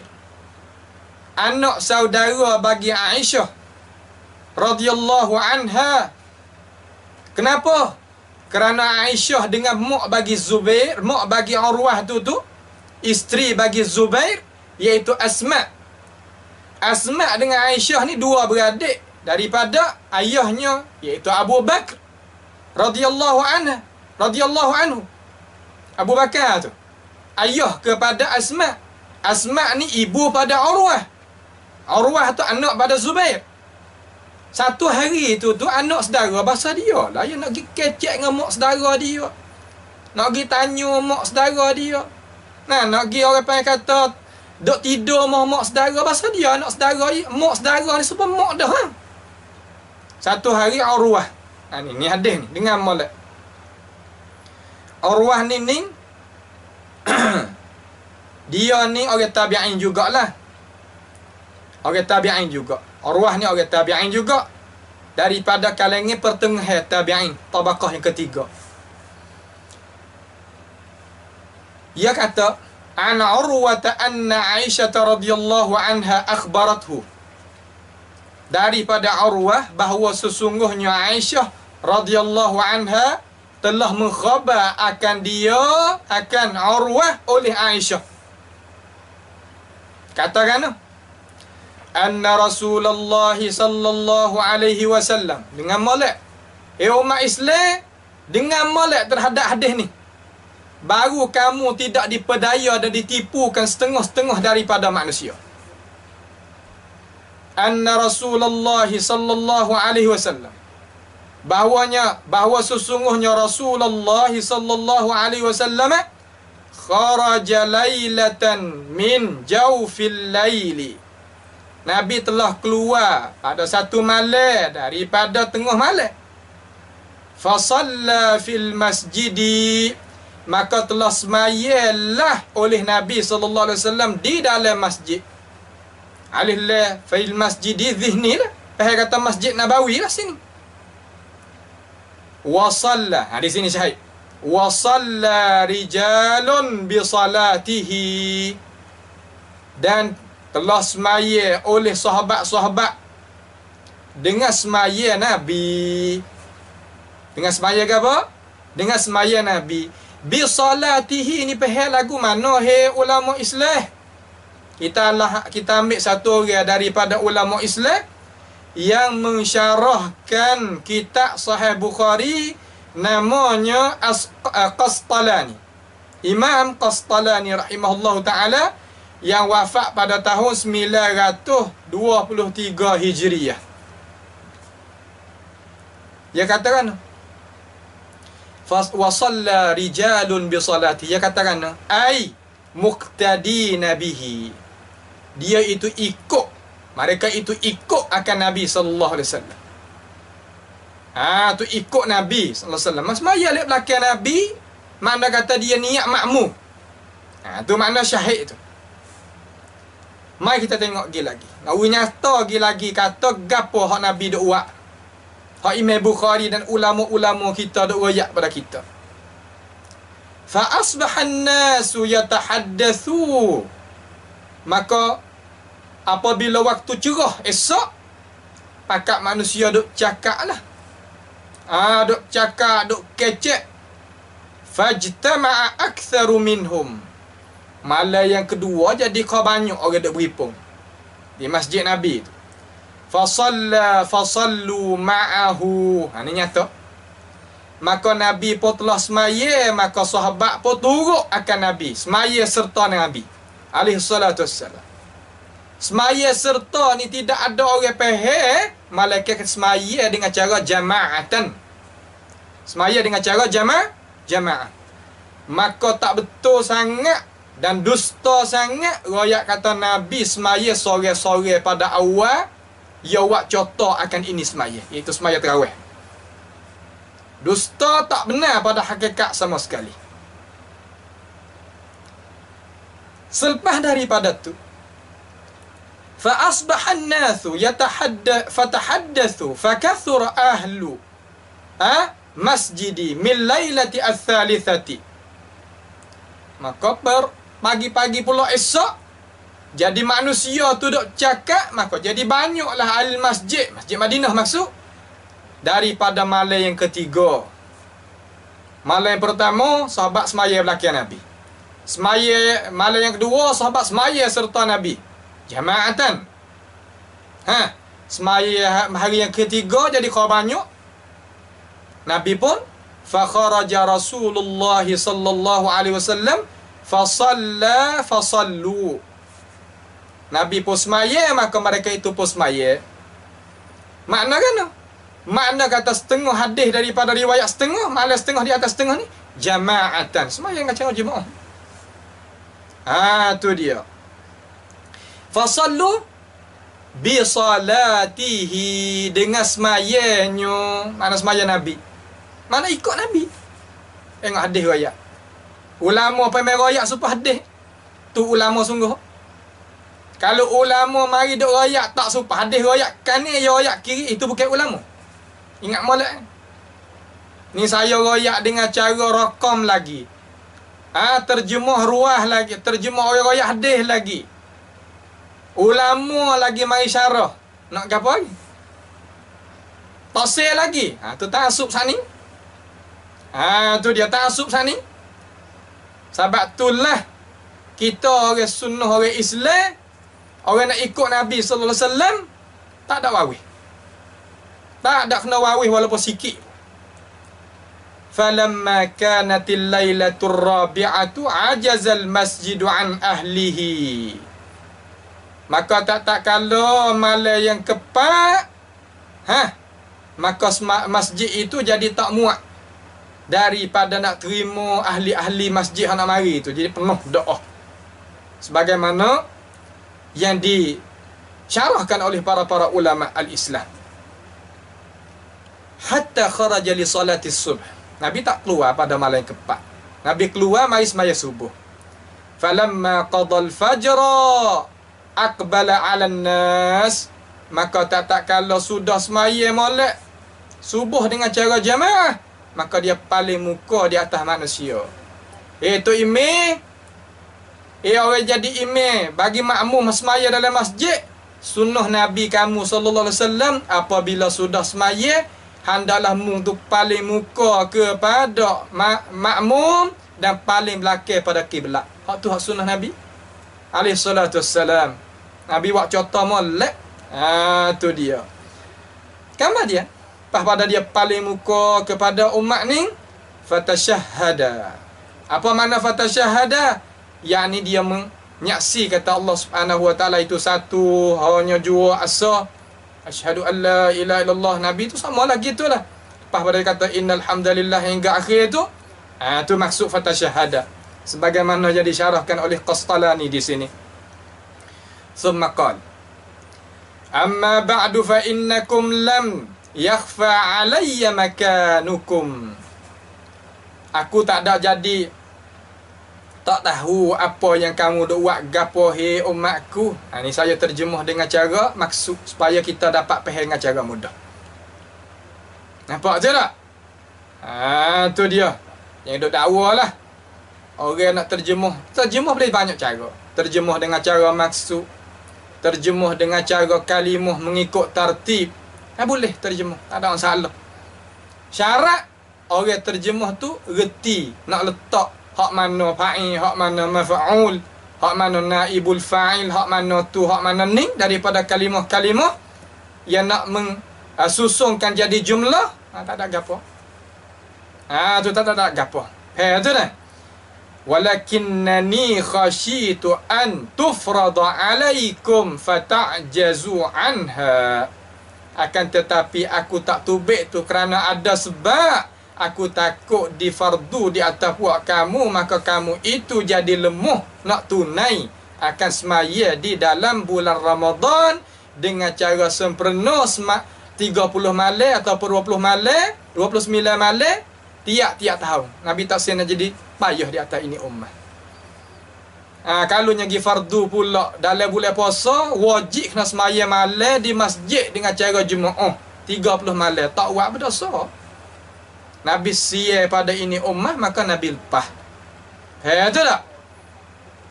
Anak saudara bagi Aisyah radhiyallahu anha. Kenapa? Kerana Aisyah dengan mak bagi Zubair, mak bagi Urwah tu isteri bagi Zubair, iaitu Asma. Asma dengan Aisyah ni dua beradik daripada ayahnya, iaitu Abu Bakar radhiyallahu anhu. Abu Bakar tu ayah kepada Asma. Asma ni ibu pada Urwah. Urwah tu anak pada Zubair. Satu hari tu anak saudara bahasa dia lah. Ya nak pergi kecek dengan mak saudara dia. Nak pergi tanya mak saudara dia. Nah, nak pergi orang panggil kata duk tidur mak saudara bahasa dia. Anak saudara ni, mak saudara ni sebab mak dah. Ha? Satu hari Urwah. Ni hadis ni dengan molek. Urwah ni dia ni orang tabi'in jugalah. Orang tabi'in juga. Urwah ni orang tabi'in juga. Daripada kalangan pertengahan tabi'in, tabaqah yang ketiga. Dia kata, ana Urwata anna Aisyah radhiyallahu anha akhbarathu. Daripada Urwah bahawa sesungguhnya Aisyah radhiyallahu anha telah mengkhabar akan dia, akan Urwah oleh Aisyah. Katakan anna Rasulullah sallallahu alaihi wasallam, dengan molek umat Islam dengan molek terhadap hadis ni, baru kamu tidak diperdaya dan ditipukan setengah-setengah daripada manusia. Anna Rasulullah sallallahu alaihi wasallam, bahawa sesungguhnya Rasulullah sallallahu alaihi wasallam kharaja lailatan min jawfil laili. Nabi telah keluar pada satu malam daripada tengah malam. Fasalla fil masjidi, maka telah semayalah oleh Nabi sallallahu alaihi wasallam di dalam masjid. Alih la fil masjidi dhihni lah. Faham kata Masjid Nabawi lah sini. Wasalla, di sini syahid. Wasalla rijalun bi salatihi, dan telah semaya oleh sahabat-sahabat dengan semaya Nabi. Dengan semaya ke apa? Dengan semaya Nabi. Bi salatihi ni pahal lagu mana he ulama Islam? Kita ambil satu orang daripada ulama Islam yang mensyarahkan kitab Sahih Bukhari, namanya Qastalani. Imam Qastalani rahimahullah ta'ala, yang wafat pada tahun 923 Hijriah. Dia katakan wasalla rijalun bi salati. Dia katakan ai muqtadina bihi. Dia itu ikut, mereka itu ikut akan Nabi sallallahu alaihi wasallam. Tu ikut Nabi sallallahu alaihi wasallam. Semaya lihat belakang Nabi, makna kata dia niat makmum. Tu makna syahid tu. Mai kita tengok lagi. Nawi nyata lagi kata gapo hak Nabi duk buat. Hak Imam Bukhari dan ulama-ulama kita duk royak pada kita. Fa asbahan nasu yatahaddatsu. Maka apabila waktu cerah esok, pakat manusia duk cakap lah. Duk cakap, duk kecek. Fajtama'a aktsaru minhum. Malam yang kedua jadi kau banyak orang duk berhimpun di masjid Nabi tu. Fasallu ma'ahu. Ni nyata. Maka Nabi pun telah semaya, maka sahabat pun turut akan Nabi. Semaya serta dengan Nabi alaihi salatu wassalam. Semaya serta ni tidak ada orang faham, malaikat semaya dengan cara jama'atan. Semaya dengan cara jamaah. Maka tak betul sangat dan dusta sangat royak kata Nabi semaya sore-sore pada awal ya buat contoh akan ini semaya, iaitu semaya tarawih. Dusta tak benar pada hakikat sama sekali. Selepas daripada tu, fa asbahan nasu fatahaddatsu fakathura ahlu masjidi min lailati ats-tsalitsati. Maka pagi-pagi pula esok jadi manusia tu duk cakap, maka jadi banyaklah ahli masjid Madinah maksud daripada malam yang ketiga. Malam yang pertama sahabat semaya belakang Nabi. Malam yang kedua sahabat semaya serta Nabi jamaatan. Semaya hari yang ketiga jadi kau banyak. Nabi pun fa kharaja Rasulullah sallallahu alaihi wasallam fasallu. Nabi pun semaya, maka mereka itu pun semaya. Makna kan? Makna kata setengah hadis daripada riwayat setengah, malah setengah di atas setengah ni jamaatan. Semaya dengan cara jemaah. Tu dia. Fasallu bi salatihi, dengan semayanya. Mana semaya Nabi? Mana ikut Nabi? Tengok hadis riwayat. Ulama pemain riwayat supaya hadis tu ulama sungguh. Kalau ulama mari duk riwayat tak supaya hadis riwayat kanan ya riwayat kiri, itu bukan ulama. Ingat molek. Ni saya riwayat dengan cara rakam lagi. Terjemah ruah lagi, terjemah orang riwayat hadis lagi. Ulama lagi mari syarah. Nak gapo lagi? Tafsir lagi. Tu ta'assub sani. Tu dia ta'assub sani. Sebab itulah kita orang sunnah, orang Islam, orang nak ikut Nabi sallallahu alaihi wasallam, tak ada wawih. Tak ada kena wawih walaupun sikit. Falamma kanatil lailatur rabi'atu ajazal masjidu an ahlihi. Maka tak kala malam yang keempat, maka masjid itu jadi tak muat daripada nak terima ahli-ahli masjid nak mari itu. Jadi penuh doa. Sebagaimana yang disyarahkan oleh para ulama al-Islam. Hatta kharaja li salati subh. Nabi tak keluar pada malam yang keempat. Nabi keluar mari sembahyang subuh. Falamma qadal fajra aqbala 'alan nas. Maka tak kala sudah sembahyang molek subuh dengan cara jamaah, maka dia paling muka di atas manusia. Tu imam. Orang jadi imam bagi makmum sembahyang dalam masjid. Sunnah Nabi kamu sallallahu alaihi wasallam, apabila sudah sembahyang hendaklah mung tu paling muka kepada makmum dan paling belakang pada kiblat. Hak tu hak sunnah Nabi alaihi salatu wassalam. Nabi buat contoh molek. Tu dia. Kamar dia. Pada dia paling muka kepada umat ni, fatashahada. Apa makna fatashahada? Yakni dia menyaksi kata Allah Subhanahu wa taala itu satu, hanya jua asa. Asyhadu an la ilaha illallah. Nabi tu samalah gitulah. Pada dia kata innal hamdalillah hingga akhir tu. Tu maksud fatashahada. Sebagaimana yang disyarahkan oleh Qastalani di sini. Thumma qala amma ba'du fa innakum lam yakhfa alayya makanukum. Aku tak ada jadi Tak tahu apa yang kamu duk buat gapo he umatku. Ni saya terjemuh dengan cara maksud supaya kita dapat faham dengan cara mudah. Nampak je tak? Tu dia. Yang duk dakwa lah. Orang nak terjemuh. Terjemuh boleh banyak cara. Terjemuh dengan cara maksud. Terjemuh dengan cara kalimah mengikut tartib. Boleh terjemuh. Tak ada masalah. Syarat orang terjemuh tu reti. Nak letak hak mana fa'il, hak mana maf'ul, hak mana naibul fa'il, hak mana tu, hak mana ni, daripada kalimah-kalimah yang nak susungkan jadi jumlah. Tak ada gapo. Tu tak ada gapo. Tu dah. Walakinnani khasyitu an tufrada alaikum fata'jazu anha. Akan tetapi aku tak tubik tu kerana ada sebab. Aku takut difardu di atas puak kamu, maka kamu itu jadi lemah nak tunai akan semaya di dalam bulan Ramadan dengan cara sempurna 30 malam atau 20 malam, 29 malam tiap-tiap tahun. Nabi tak sena jadi payah di atas ini ummah. Kalau nyagi fardu pula dalam bulan puasa, wajib kena semaya malam di masjid dengan cara jemaah 30 malam. Tak buat berdosa. Nabi siya pada ini ummah, maka Nabi lepas. Itu tak?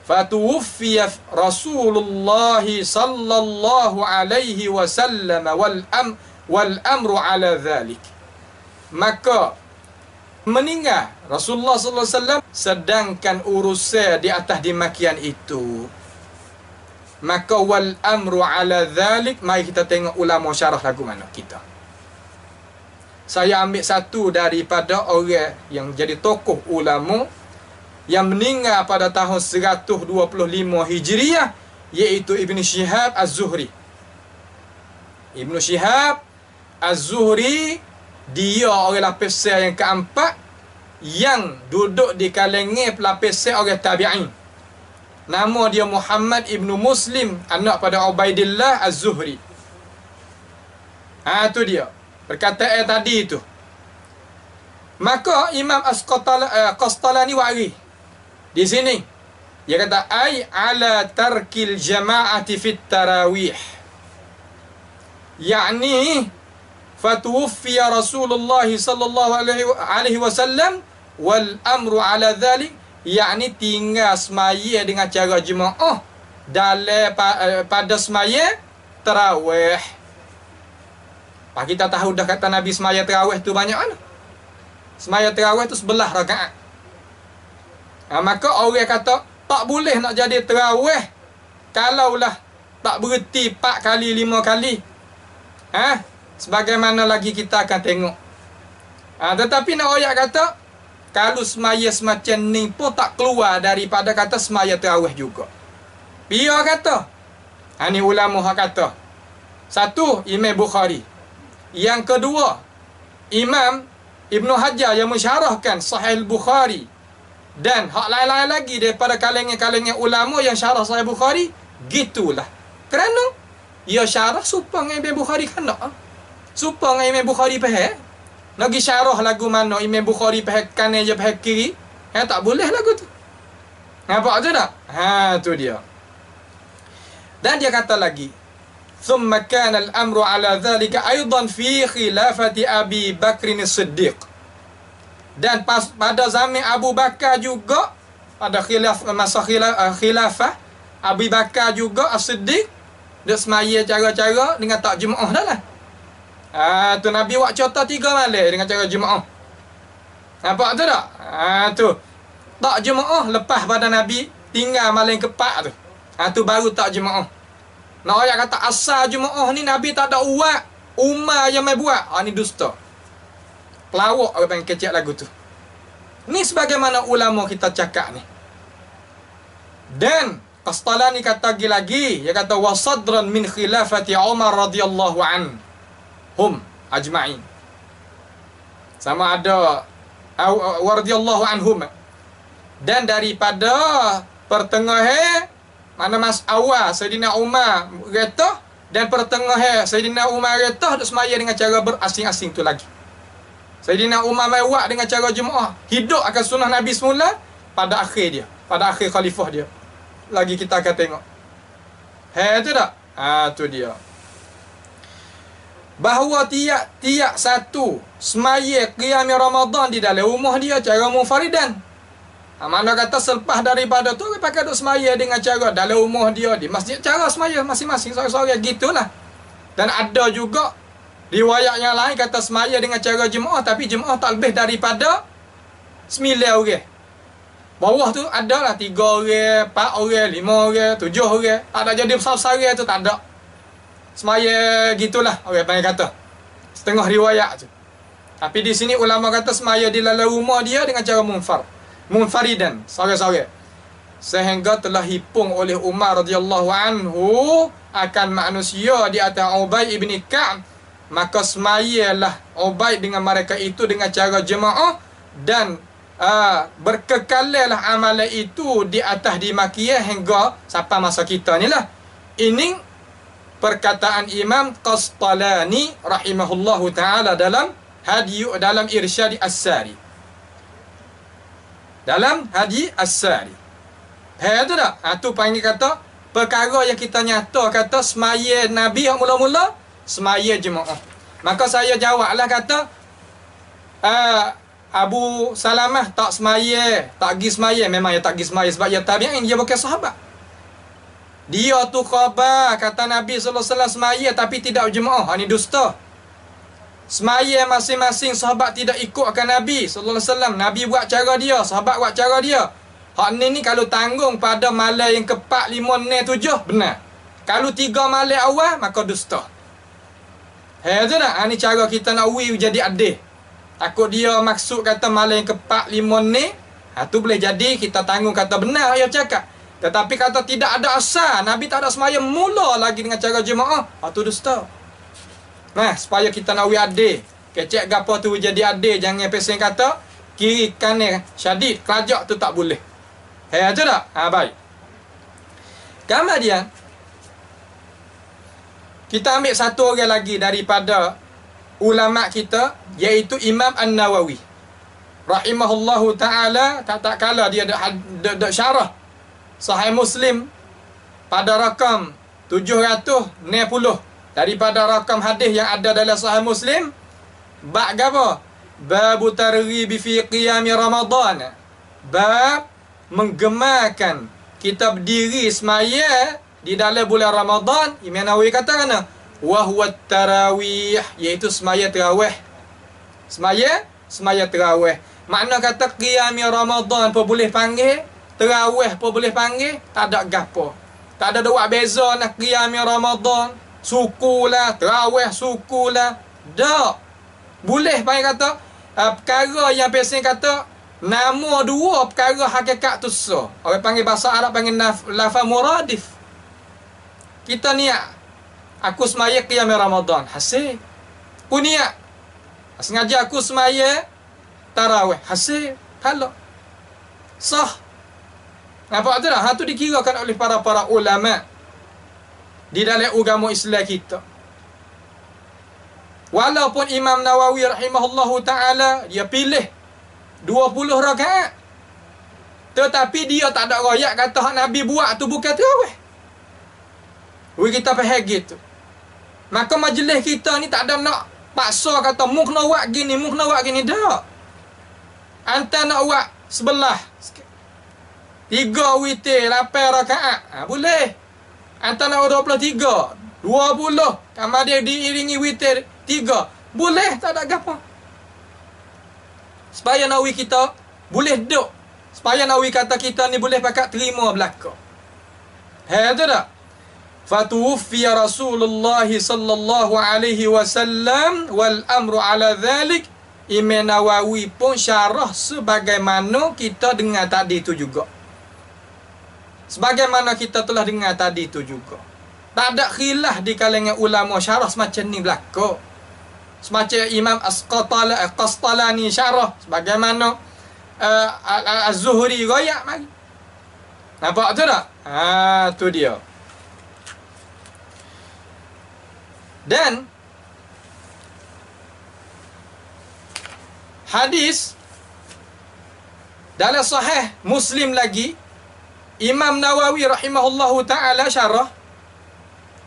Fatuwuffiya Rasulullah sallallahu alaihi wasallam wal amru ala dhalik. Maka meninggal Rasulullah sallallahu alaihi wasallam sedangkan urusan di atas demikian itu. Maka wal amru ala dhalik, mari kita tengok ulama syarah lagu mana kita. Saya ambil satu daripada orang yang jadi tokoh ulama yang meninggal pada tahun 125 Hijriah, iaitu Ibn Shihab Az-Zuhri. Ibn Shihab Az-Zuhri, dia orang lapisan yang keempat yang duduk di kalangan lapisan orang tabi'in. Nama dia Muhammad Ibn Muslim, anak pada Ubaidillah Az-Zuhri. Tu dia perkataan tadi itu. Maka Imam Qastalani wari di sini dia kata ai ala tarkil jama'ati fit tarawih, yakni fatuwfiya Rasulullah sallallahu alaihi wasallam wal amru ala dhalik, yakni tinggal semaya dengan cara jemaah dalam pada semaya tarawih. Kita tahu dah kata Nabi semaya tarawih tu banyak mana? Semaya tarawih tu 11 rakaat. Maka orang kata tak boleh nak jadi tarawih kalaulah tak berhenti 4 kali 5 kali. Sebagaimana lagi kita akan tengok. Tetapi nak ayat kata kalau semaya semacam ni pun tak keluar daripada kata semaya tarawih juga. Biar kata. Ni ulama kata. Satu, Imam Bukhari. Yang kedua, Imam Ibn Hajar yang mensyarahkan Sahih Bukhari. Dan hak lain-lain lagi daripada kalangan-kalangan ulama yang syarah Sahih Bukhari. Gitulah. Kerana ia syarah supaya Imam Bukhari kena. Supaya Imam Bukhari faham. Lagi syarah lagu mana Imam Bukhari faham kanan je faham kiri. Tak boleh lagu tu. Nampak je tak? Tu dia. Dan dia kata lagi, ثم كان الأمر على ذلك أيضا في خلافة أبي بكر الصديق. Dan pada zaman Abu Bakar juga, pada masa khilafah Abu Bakar juga As-Siddiq, dia semaya cara-cara dengan tak jemaah dah lah. Tu Nabi buat contoh 3 malam dengan cara jemaah. Nampak tu tak? Tu tak jemaah lepas pada Nabi tinggal malam ke-4 tu. Tu baru tak jemaah. Nak ayat kata asal jemaah ni Nabi tak ada uat, Umar yang mai buat. Ni dusta. Pelawak orang panggil kecil lagu tu. Ni sebagaimana ulama kita cakap ni. Dan Qastalani kata lagi, dia kata wasadran min khilafati Umar radhiyallahu anhum ajma'in. Sama ada radhiyallahu anhum. Dan daripada pertengahan mana mas awal Sayyidina Umar retah dan pertengahan Sayyidina Umar retah duk semaya dengan cara berasing-asing tu lagi. Sayyidina Umar mai buat dengan cara jemaah, hidup akan sunnah Nabi semula pada akhir dia. pada akhir khalifah dia. Lagi kita akan tengok. Tu tak? Tu dia. Bahawa tiap satu semaya qiyam Ramadan di dalam rumah dia cara munfaridan. Mana kata selepas daripada tu dia pakai duk semaya dengan cara dalam rumah dia di masjid, cara semaya masing-masing seorang-seorang gitulah. Dan ada juga riwayat yang lain kata semaya dengan cara jemaah, tapi jemaah tak lebih daripada 9 orang. Bawah tu adalah 3 orang, 4 orang, 5 orang, 7 orang. Tak ada jadi besar-besar tu, tak ada. Semaya gitulah orang panggil kata. Setengah riwayat tu. Tapi di sini ulama kata semaya di dalam rumah dia dengan cara munfaridan, seorang-seorang. Sehingga telah hipung oleh Umar radhiyallahu anhu akan manusia di atas Ubay ibn Ka'b. Maka semayalah Ubay dengan mereka itu dengan cara jemaah dan berkekalalah amalan itu di atas dimakiah hingga sampai masa kita ni lah. Ini perkataan Imam Qastalani rahimahullahu ta'ala dalam Irsyad As-Sari. Dalam Hadi As-Sari. Tu tak? Tu panggil kata perkara yang kita nyata kata semaya Nabi yang mula-mula semaya jemaah. Maka saya jawablah kata Abu Salamah tak semaya, tak pergi semaya. Memang dia tak pergi semaya sebab dia tabi'in, dia bukan sahabat. Dia tu khabar kata Nabi SAW semaya tapi tidak berjemaah. Ini dusta. Semaya masing-masing sahabat tidak ikutkan Nabi SAW. Nabi buat cara dia, sahabat buat cara dia. Hak ni kalau tanggung pada malam yang ke-4, 5, 6, 7 benar. Kalau 3 malam awal maka dusta. Tu tak? Ni cara kita nak jadi adil. Takut dia maksud kata malam yang ke-4, 5 ni, tu boleh jadi kita tanggung kata benar dia cakap. Tetapi kata tidak ada asal, Nabi tak ada semaya mula lagi dengan cara jemaah, tu dusta. Supaya kita nak adil. Kecek gapo tu jadi adil, jangan pesen kata kiri kanan syadid, kelajak tu tak boleh. Tu tak? Baik. Kemudian kita ambil satu orang lagi daripada ulama kita, iaitu Imam An-Nawawi rahimahullahu ta'ala. Tak kala dia ada syarah Sahih Muslim pada rakam 760 daripada rakam hadis yang ada dalam Sahih Muslim. Bab apa? Bab targhibi fi qiyam Ramadan. Bab menggemarkan kita berdiri semaya di dalam bulan Ramadan. Imam Nawawi kata kena wa huwa tarawih, iaitu semaya tarawih. Semaya tarawih. Makna kata qiyam Ramadan pun boleh panggil, tarawih pun boleh panggil, tak ada gapo. Tak ada buat beza nak qiyam Ramadan, sukulah, tarawih sukulah. Tak. Boleh panggil kata perkara yang pesen kata nama dua perkara hakikat tu sah. Orang panggil bahasa Arab panggil lafaz muradif. Kita niat aku semaya qiyam Ramadan, hasil. Aku niat sengaja aku semaya tarawih, hasil. Kalau sah. Nampak tu dah? Tu dikirakan oleh para ulama di dalam agama Islam kita. Walaupun Imam Nawawi rahimahullahu ta'ala dia pilih 20 rakaat, tetapi dia tak ada royak kata hak Nabi buat tu bukan tarawih. Kita faham gitu. Maka majlis kita ni tak ada nak paksa kata mu kena buat gini, mu kena buat gini. Tak. Anta nak buat sebelah 3 witir 8 rakaat, boleh. Anta nak 23, 20, kamar dia diiringi witir 3, boleh, tak ada apa. Supaya Nawawi kita boleh duduk, supaya Nawawi kata kita ni boleh pakat terima belaka. Tu tak? Fatuwfiya Rasulullah sallallahu alaihi wasallam wal amru ala dhalik. Imam Nawawi pun syarah sebagaimana kita dengar tadi tu juga. Sebagaimana kita telah dengar tadi tu juga. Tak ada khilaf di kalangan ulama syarah semacam ni belaka. Semacam Imam Qastalani syarah sebagaimana Az-Zuhri royak mari. Nampak tu tak? Tu dia. Dan hadis dalam Sahih Muslim lagi Imam Nawawi rahimahullahu ta'ala syarah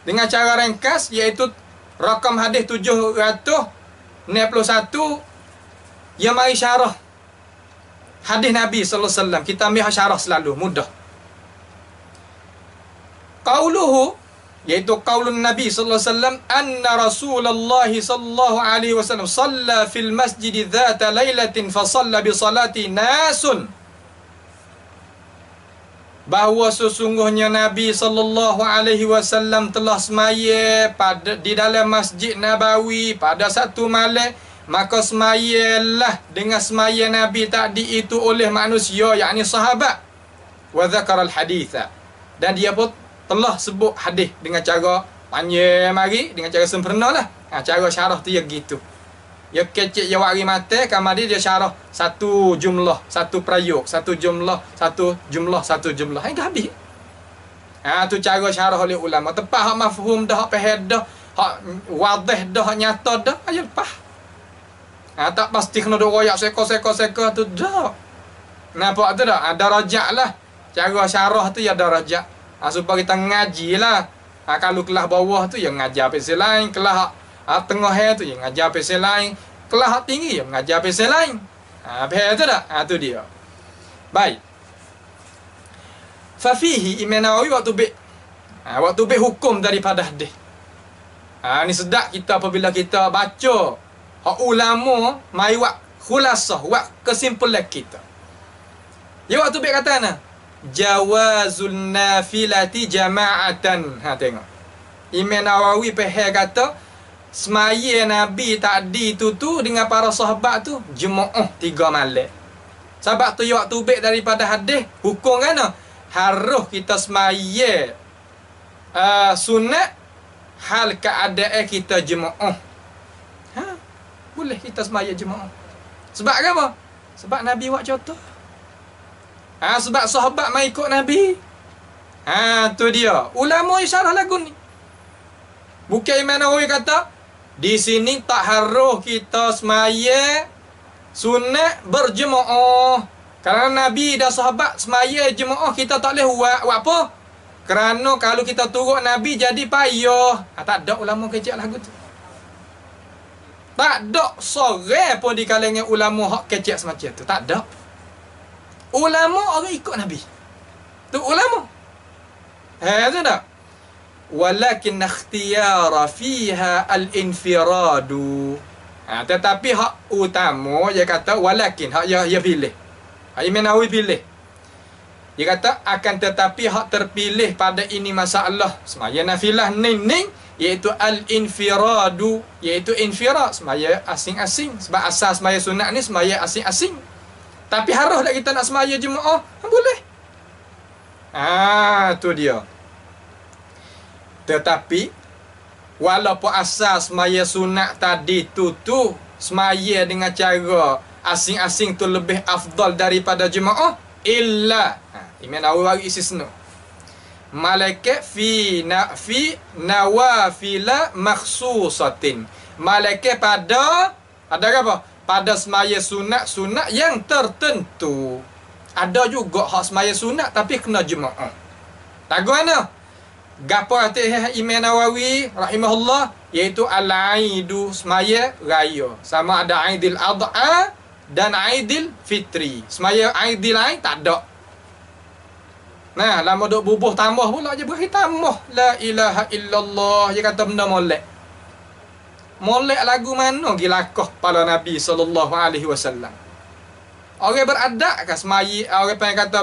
dengan cara ringkas, iaitu rakam hadis 761, yang mari syarah hadis Nabi sallallahu alaihi wasallam. Kita ambil syarah selalu mudah. Qauluhu, iaitu qaulun Nabi sallallahu alaihi wasallam, anna Rasulullah sallallahu alaihi wasallam shalla fil masjid dzata lailatin fa shalla bi salati nasun. Bahawa sesungguhnya Nabi sallallahu alaihi wasallam telah semaya di dalam Masjid Nabawi pada satu malam, maka semayalah dengan semaya Nabi tadi itu oleh manusia, yakni sahabat. Wa dzakara al-haditha, dan dia pun telah sebut hadis dengan cara panjang mari, dengan cara sempurna lah. Cara syarah tu ya gitu. Ya kecik ya wari mata, kamari dia syarah satu jumlah, satu prayuk, satu jumlah, satu jumlah, satu jumlah. Itu habis. Tu cara syarah oleh ulama. Tepat hak mafhum dah, hak faham dah, hak wadih dah, hak nyata dah, ayo lepas. Tak pasti kena duk royak seka tu dah. Nampak tu dah? Darajat lah. Cara syarah tu ya darajat. Supaya kita ngaji lah. Kalau kelas bawah tu yang ngajar pasal lain, kelas tengah tu yang ngajar pasal lain, kelas tinggi yang ngajar pasal lain. Faham tu dah? Tu dia. Baik. Fafihi, Imam Nawawi waktu be hukum daripada hadis. Ni sedap kita apabila kita baca hak ulama mai wak khulasah, wak kesimpulan kita. Ya waktu be kata ana jawazul nafilati jama'atan. Tengok. Imam Nawawi peheh kata semaya Nabi tadi tu dengan para sahabat tu jemaah 3 malam. Sebab tu ya waktu be daripada hadis hukum kan harus kita semaya sunat hal keadaan kita jemaah. Boleh kita semaya jemaah. Sebab apa? Sebab Nabi buat contoh. Sebab sahabat mai ikut Nabi. Tu dia. Ulama isyarah lagu ni. Bukan Imam Nawawi kata di sini tak harus kita semaya sunat berjemaah. Kerana Nabi dan sahabat semaya jemaah, kita tak boleh buat apa? Kerana kalau kita turut Nabi jadi payah. Tak ada ulama kecek lagu tu. Tak ada sore pun di kalangan ulama hak kecek semacam tu. Tak ada. Ulama orang ikut Nabi. Tu ulama. Tu tak? Walakin ikhtiyara fiha al-infiradu. Tetapi hak utama dia kata walakin hak dia pilih. Imam Nawawi pilih. Dia kata akan tetapi hak terpilih pada ini masalah semaya nafilah ning iaitu al-infiradu, iaitu infirad, semaya asing-asing. Sebab asas semaya sunat ni semaya asing-asing. Tapi harus tak kita nak semaya jemaah? Boleh. Tu dia. Tetapi walaupun asas semaya sunat tadi tu semaya dengan cara asing-asing tu lebih afdal daripada jemaah, illa Imam Nawawi istisna. Malaikat fi nawafila makhsusatin. Malaikat pada apa? Pada semaya sunat yang tertentu. Ada juga hak semaya sunat tapi kena jemaah. Tahu mana? Gapo hati Imam Nawawi rahimahullah, iaitu al-aidu semaya raya. Sama ada Aidil Adha dan Aidil Fitri. Semaya Aidil lain tak ada. Lama duk bubuh tambah pula je beri tambah la ilaha illallah. Dia kata benda molek. Molek lagu mana gilakah pada Nabi sallallahu alaihi wasallam. Orang beradab ke semaya, orang yang kata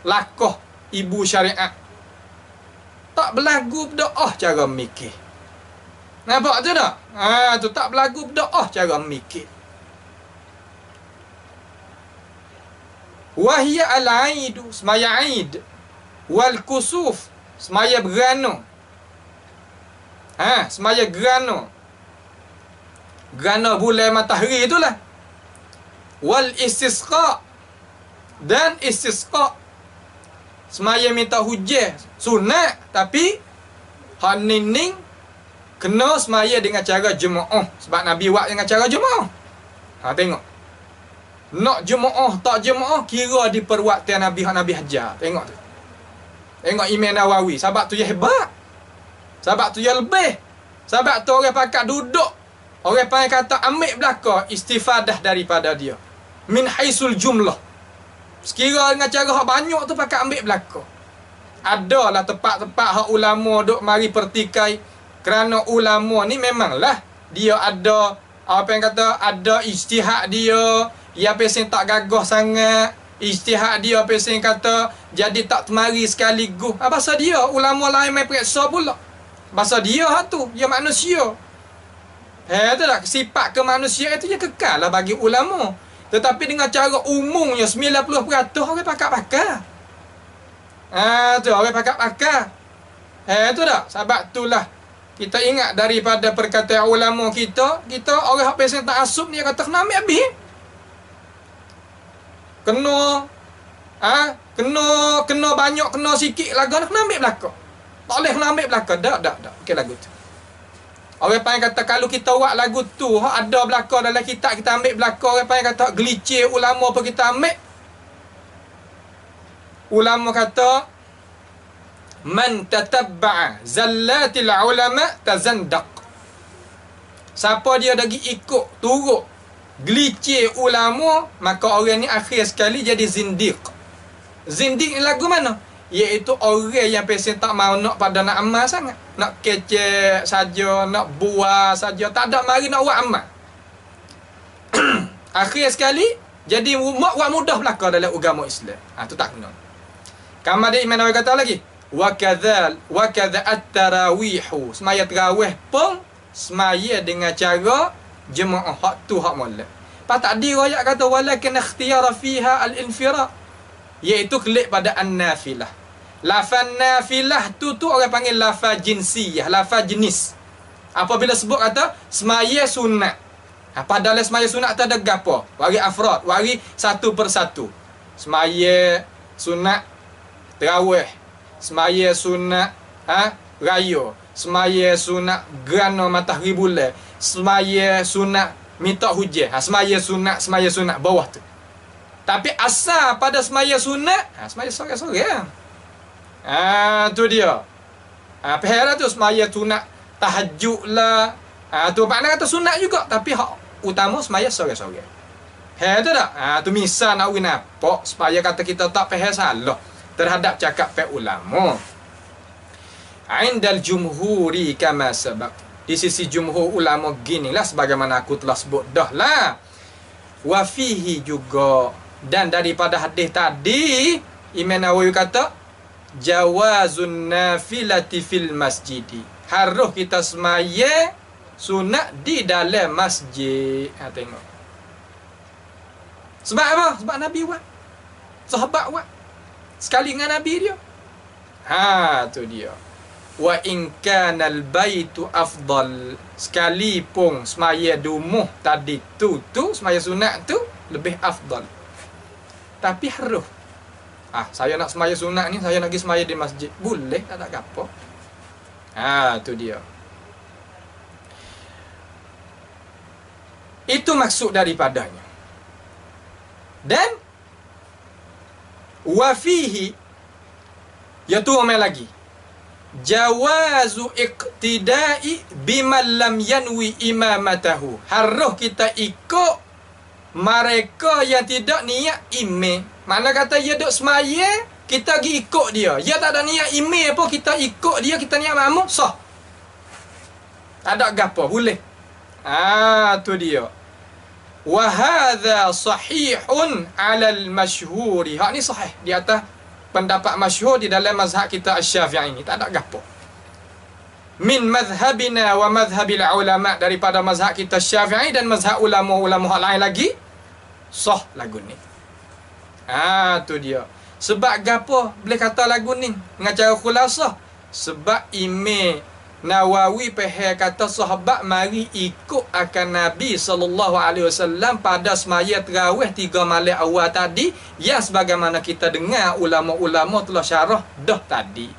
lakah ibu syariat. Tak berlagu berdoa cara mikir. Nampak tu tak? Tu tak berlagu berdoa cara mikir. Wahia al-aidu, semaya aid. Wal kusuf, semaya gerhana. Semaya gerhana. Gerhana bulan matahari itulah. Wal istisqa, dan istisqa, semaya minta hujan sunat, tapi hak ning kena semaya dengan cara jemaah. Sebab Nabi buat dengan cara jemaah. Tengok. Nak jemaah tak jemaah kira di perwaktian Nabi hak Nabi hajar. Tengok tu. Tengok Imam Nawawi, sebab tu dia hebat. Sebab tu dia lebih. Sebab tu orang pakat duduk. Orang panggil kata ambil belakang istifadah daripada dia. Min haisul jumlah. Sekira dengan cara hak banyak tu pakat ambil belakang. Adalah tempat-tempat hak ulama duk mari pertikai. Kerana ulama ni memanglah dia ada apa yang kata ada ijtihad dia. Ia pesen tak gagah sangat. Ijtihad dia pesen kata jadi tak temari sekaligus. Bahasa dia ulama lain main periksa pula. Bahasa dia tu, dia manusia. Tu tak sifat kemanusiaan itu dia kekal lah bagi ulama. Tetapi dengan cara umumnya 90% orang pakar-pakar. Tu orang pakar-pakar. Tu tak? Sebab itulah kita ingat daripada perkataan ulama kita orang hak pesen tak asub ni kata kena ambil habis. Kena banyak, kena sikit lagu nak kena ambil belakang. Tak boleh kena ambil belakang. Tak. Okey lagu tu. Orang panggil kata kalau kita buat lagu tu ada belakang dalam kitab kita ambil belakang. Orang panggil kata gelicir ulama apa kita ambil. Ulama kata man tatabba'a zallatil ulama tazandaq. Siapa dia lagi ikut turut gelicir ulama, maka orang ni akhir sekali jadi zindiq. Zindiq ni lagu mana? Iaitu orang yang pesen tak mau nak pada nak amal sangat. Nak kecek saja, nak buat saja, tak ada mari nak buat amal. Akhir sekali jadi buat mudah belaka dalam agama Islam. Tu tak kena. Kamar dia Imam Nawawi kata lagi, wa kadza at-tarawih. Semaya tarawih pun semaya dengan cara jemaah hak tu hak molek. Pas tak riwayat kata walakin ikhtiyara fiha al-infira, iaitu klik pada an-nafilah. Lafaz nafilah tu orang panggil lafaz jinsiyah, lafaz jenis. Apabila sebut kata semaya sunat. Padahal semaya sunat tu ada gapo? Wari afrad, wari satu persatu. Semaya sunat tarawih, semaya sunat raya, semaya sunat gerhana matahari bulan, semaya sunat minta hujan. Semaya sunat bawah tu. Tapi asal pada semaya sunat, semaya sore-sore. Tu dia. Perhera tu semaya sunat tahajud lah. Tu makna kata sunat juga, tapi hak utama semaya sore-sore. Tu tak? Tu misal nak nampak supaya kata kita tak faham salah terhadap cakap pe ulama. Indal jumhuri kama sabaq. Di sisi jumhur ulama ginilah sebagaimana aku telah sebut dah lah. Wa fihi juga, dan daripada hadis tadi Imam Nawawi kata jawazun nafilati fil masjidi. Harus kita semaya sunat di dalam masjid. Tengok. Sebab apa? Sebab Nabi buat. Sahabat buat. Sekali dengan Nabi dia. Tu dia. Wa in kana al-baitu afdal. Sekalipun semaya dumuh tadi tu semaya sunat tu lebih afdal. Tapi harus. Saya nak semaya sunat ni, saya nak pergi semaya di masjid. Boleh, tak ada apa. Tu dia. Itu maksud daripadanya. Dan wa fihi, ya tu omel lagi, jawazu iqtida'i biman lam yanwi imamatahu. Harus kita ikut mereka yang tidak niat imam. Mana kata dia duk semaya, kita pergi ikut dia. Dia tak ada niat imam pun kita ikut dia, kita niat makmum, sah. Tak ada gapo, boleh. Tu dia. Wa hadza sahihun 'ala al-mashhuri. Hak ni sahih di atas pendapat masyhur di dalam mazhab kita Asy-Syafi'i ini, tak ada gapo. Min mazhabina wa mazhabil ulama, daripada mazhab kita Syafi'i dan mazhab ulama-ulama lain lagi sah lagu ni. Tu dia. Sebab gapo boleh kata lagu ni dengan cara khulasah? Sebab Imam Nawawi pahal kata sahabat mari ikut akan Nabi SAW pada semaya tarawih 3 malam awal tadi, ya sebagaimana kita dengar ulama-ulama telah syarah dah tadi.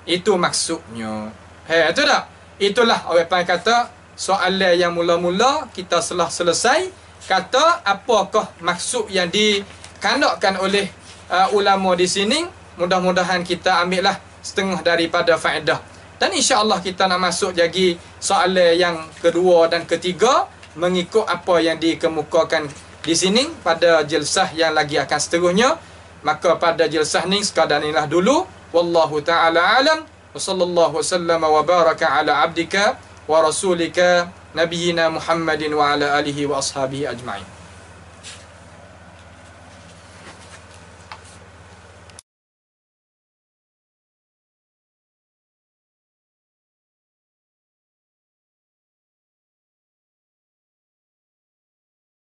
Itu maksudnya. Tu tak? Itulah orang panggil kata soalan yang mula-mula kita telah selesai. Kata apakah maksud yang dikanakkan oleh ulama di sini? mudah-mudahan kita ambillah setengah daripada faedah. Dan insya-Allah kita nak masuk lagi soalan yang kedua dan ketiga mengikut apa yang dikemukakan di sini pada jilsah yang lagi akan seterusnya. Maka pada jilsah ni sekadar inilah dulu. Wallahu taala alam. Wa sallallahu wasallama wa baraka ala abdika wa rasulika nabiyina Muhammadin wa ala alihi wa ashabihi ajma'in.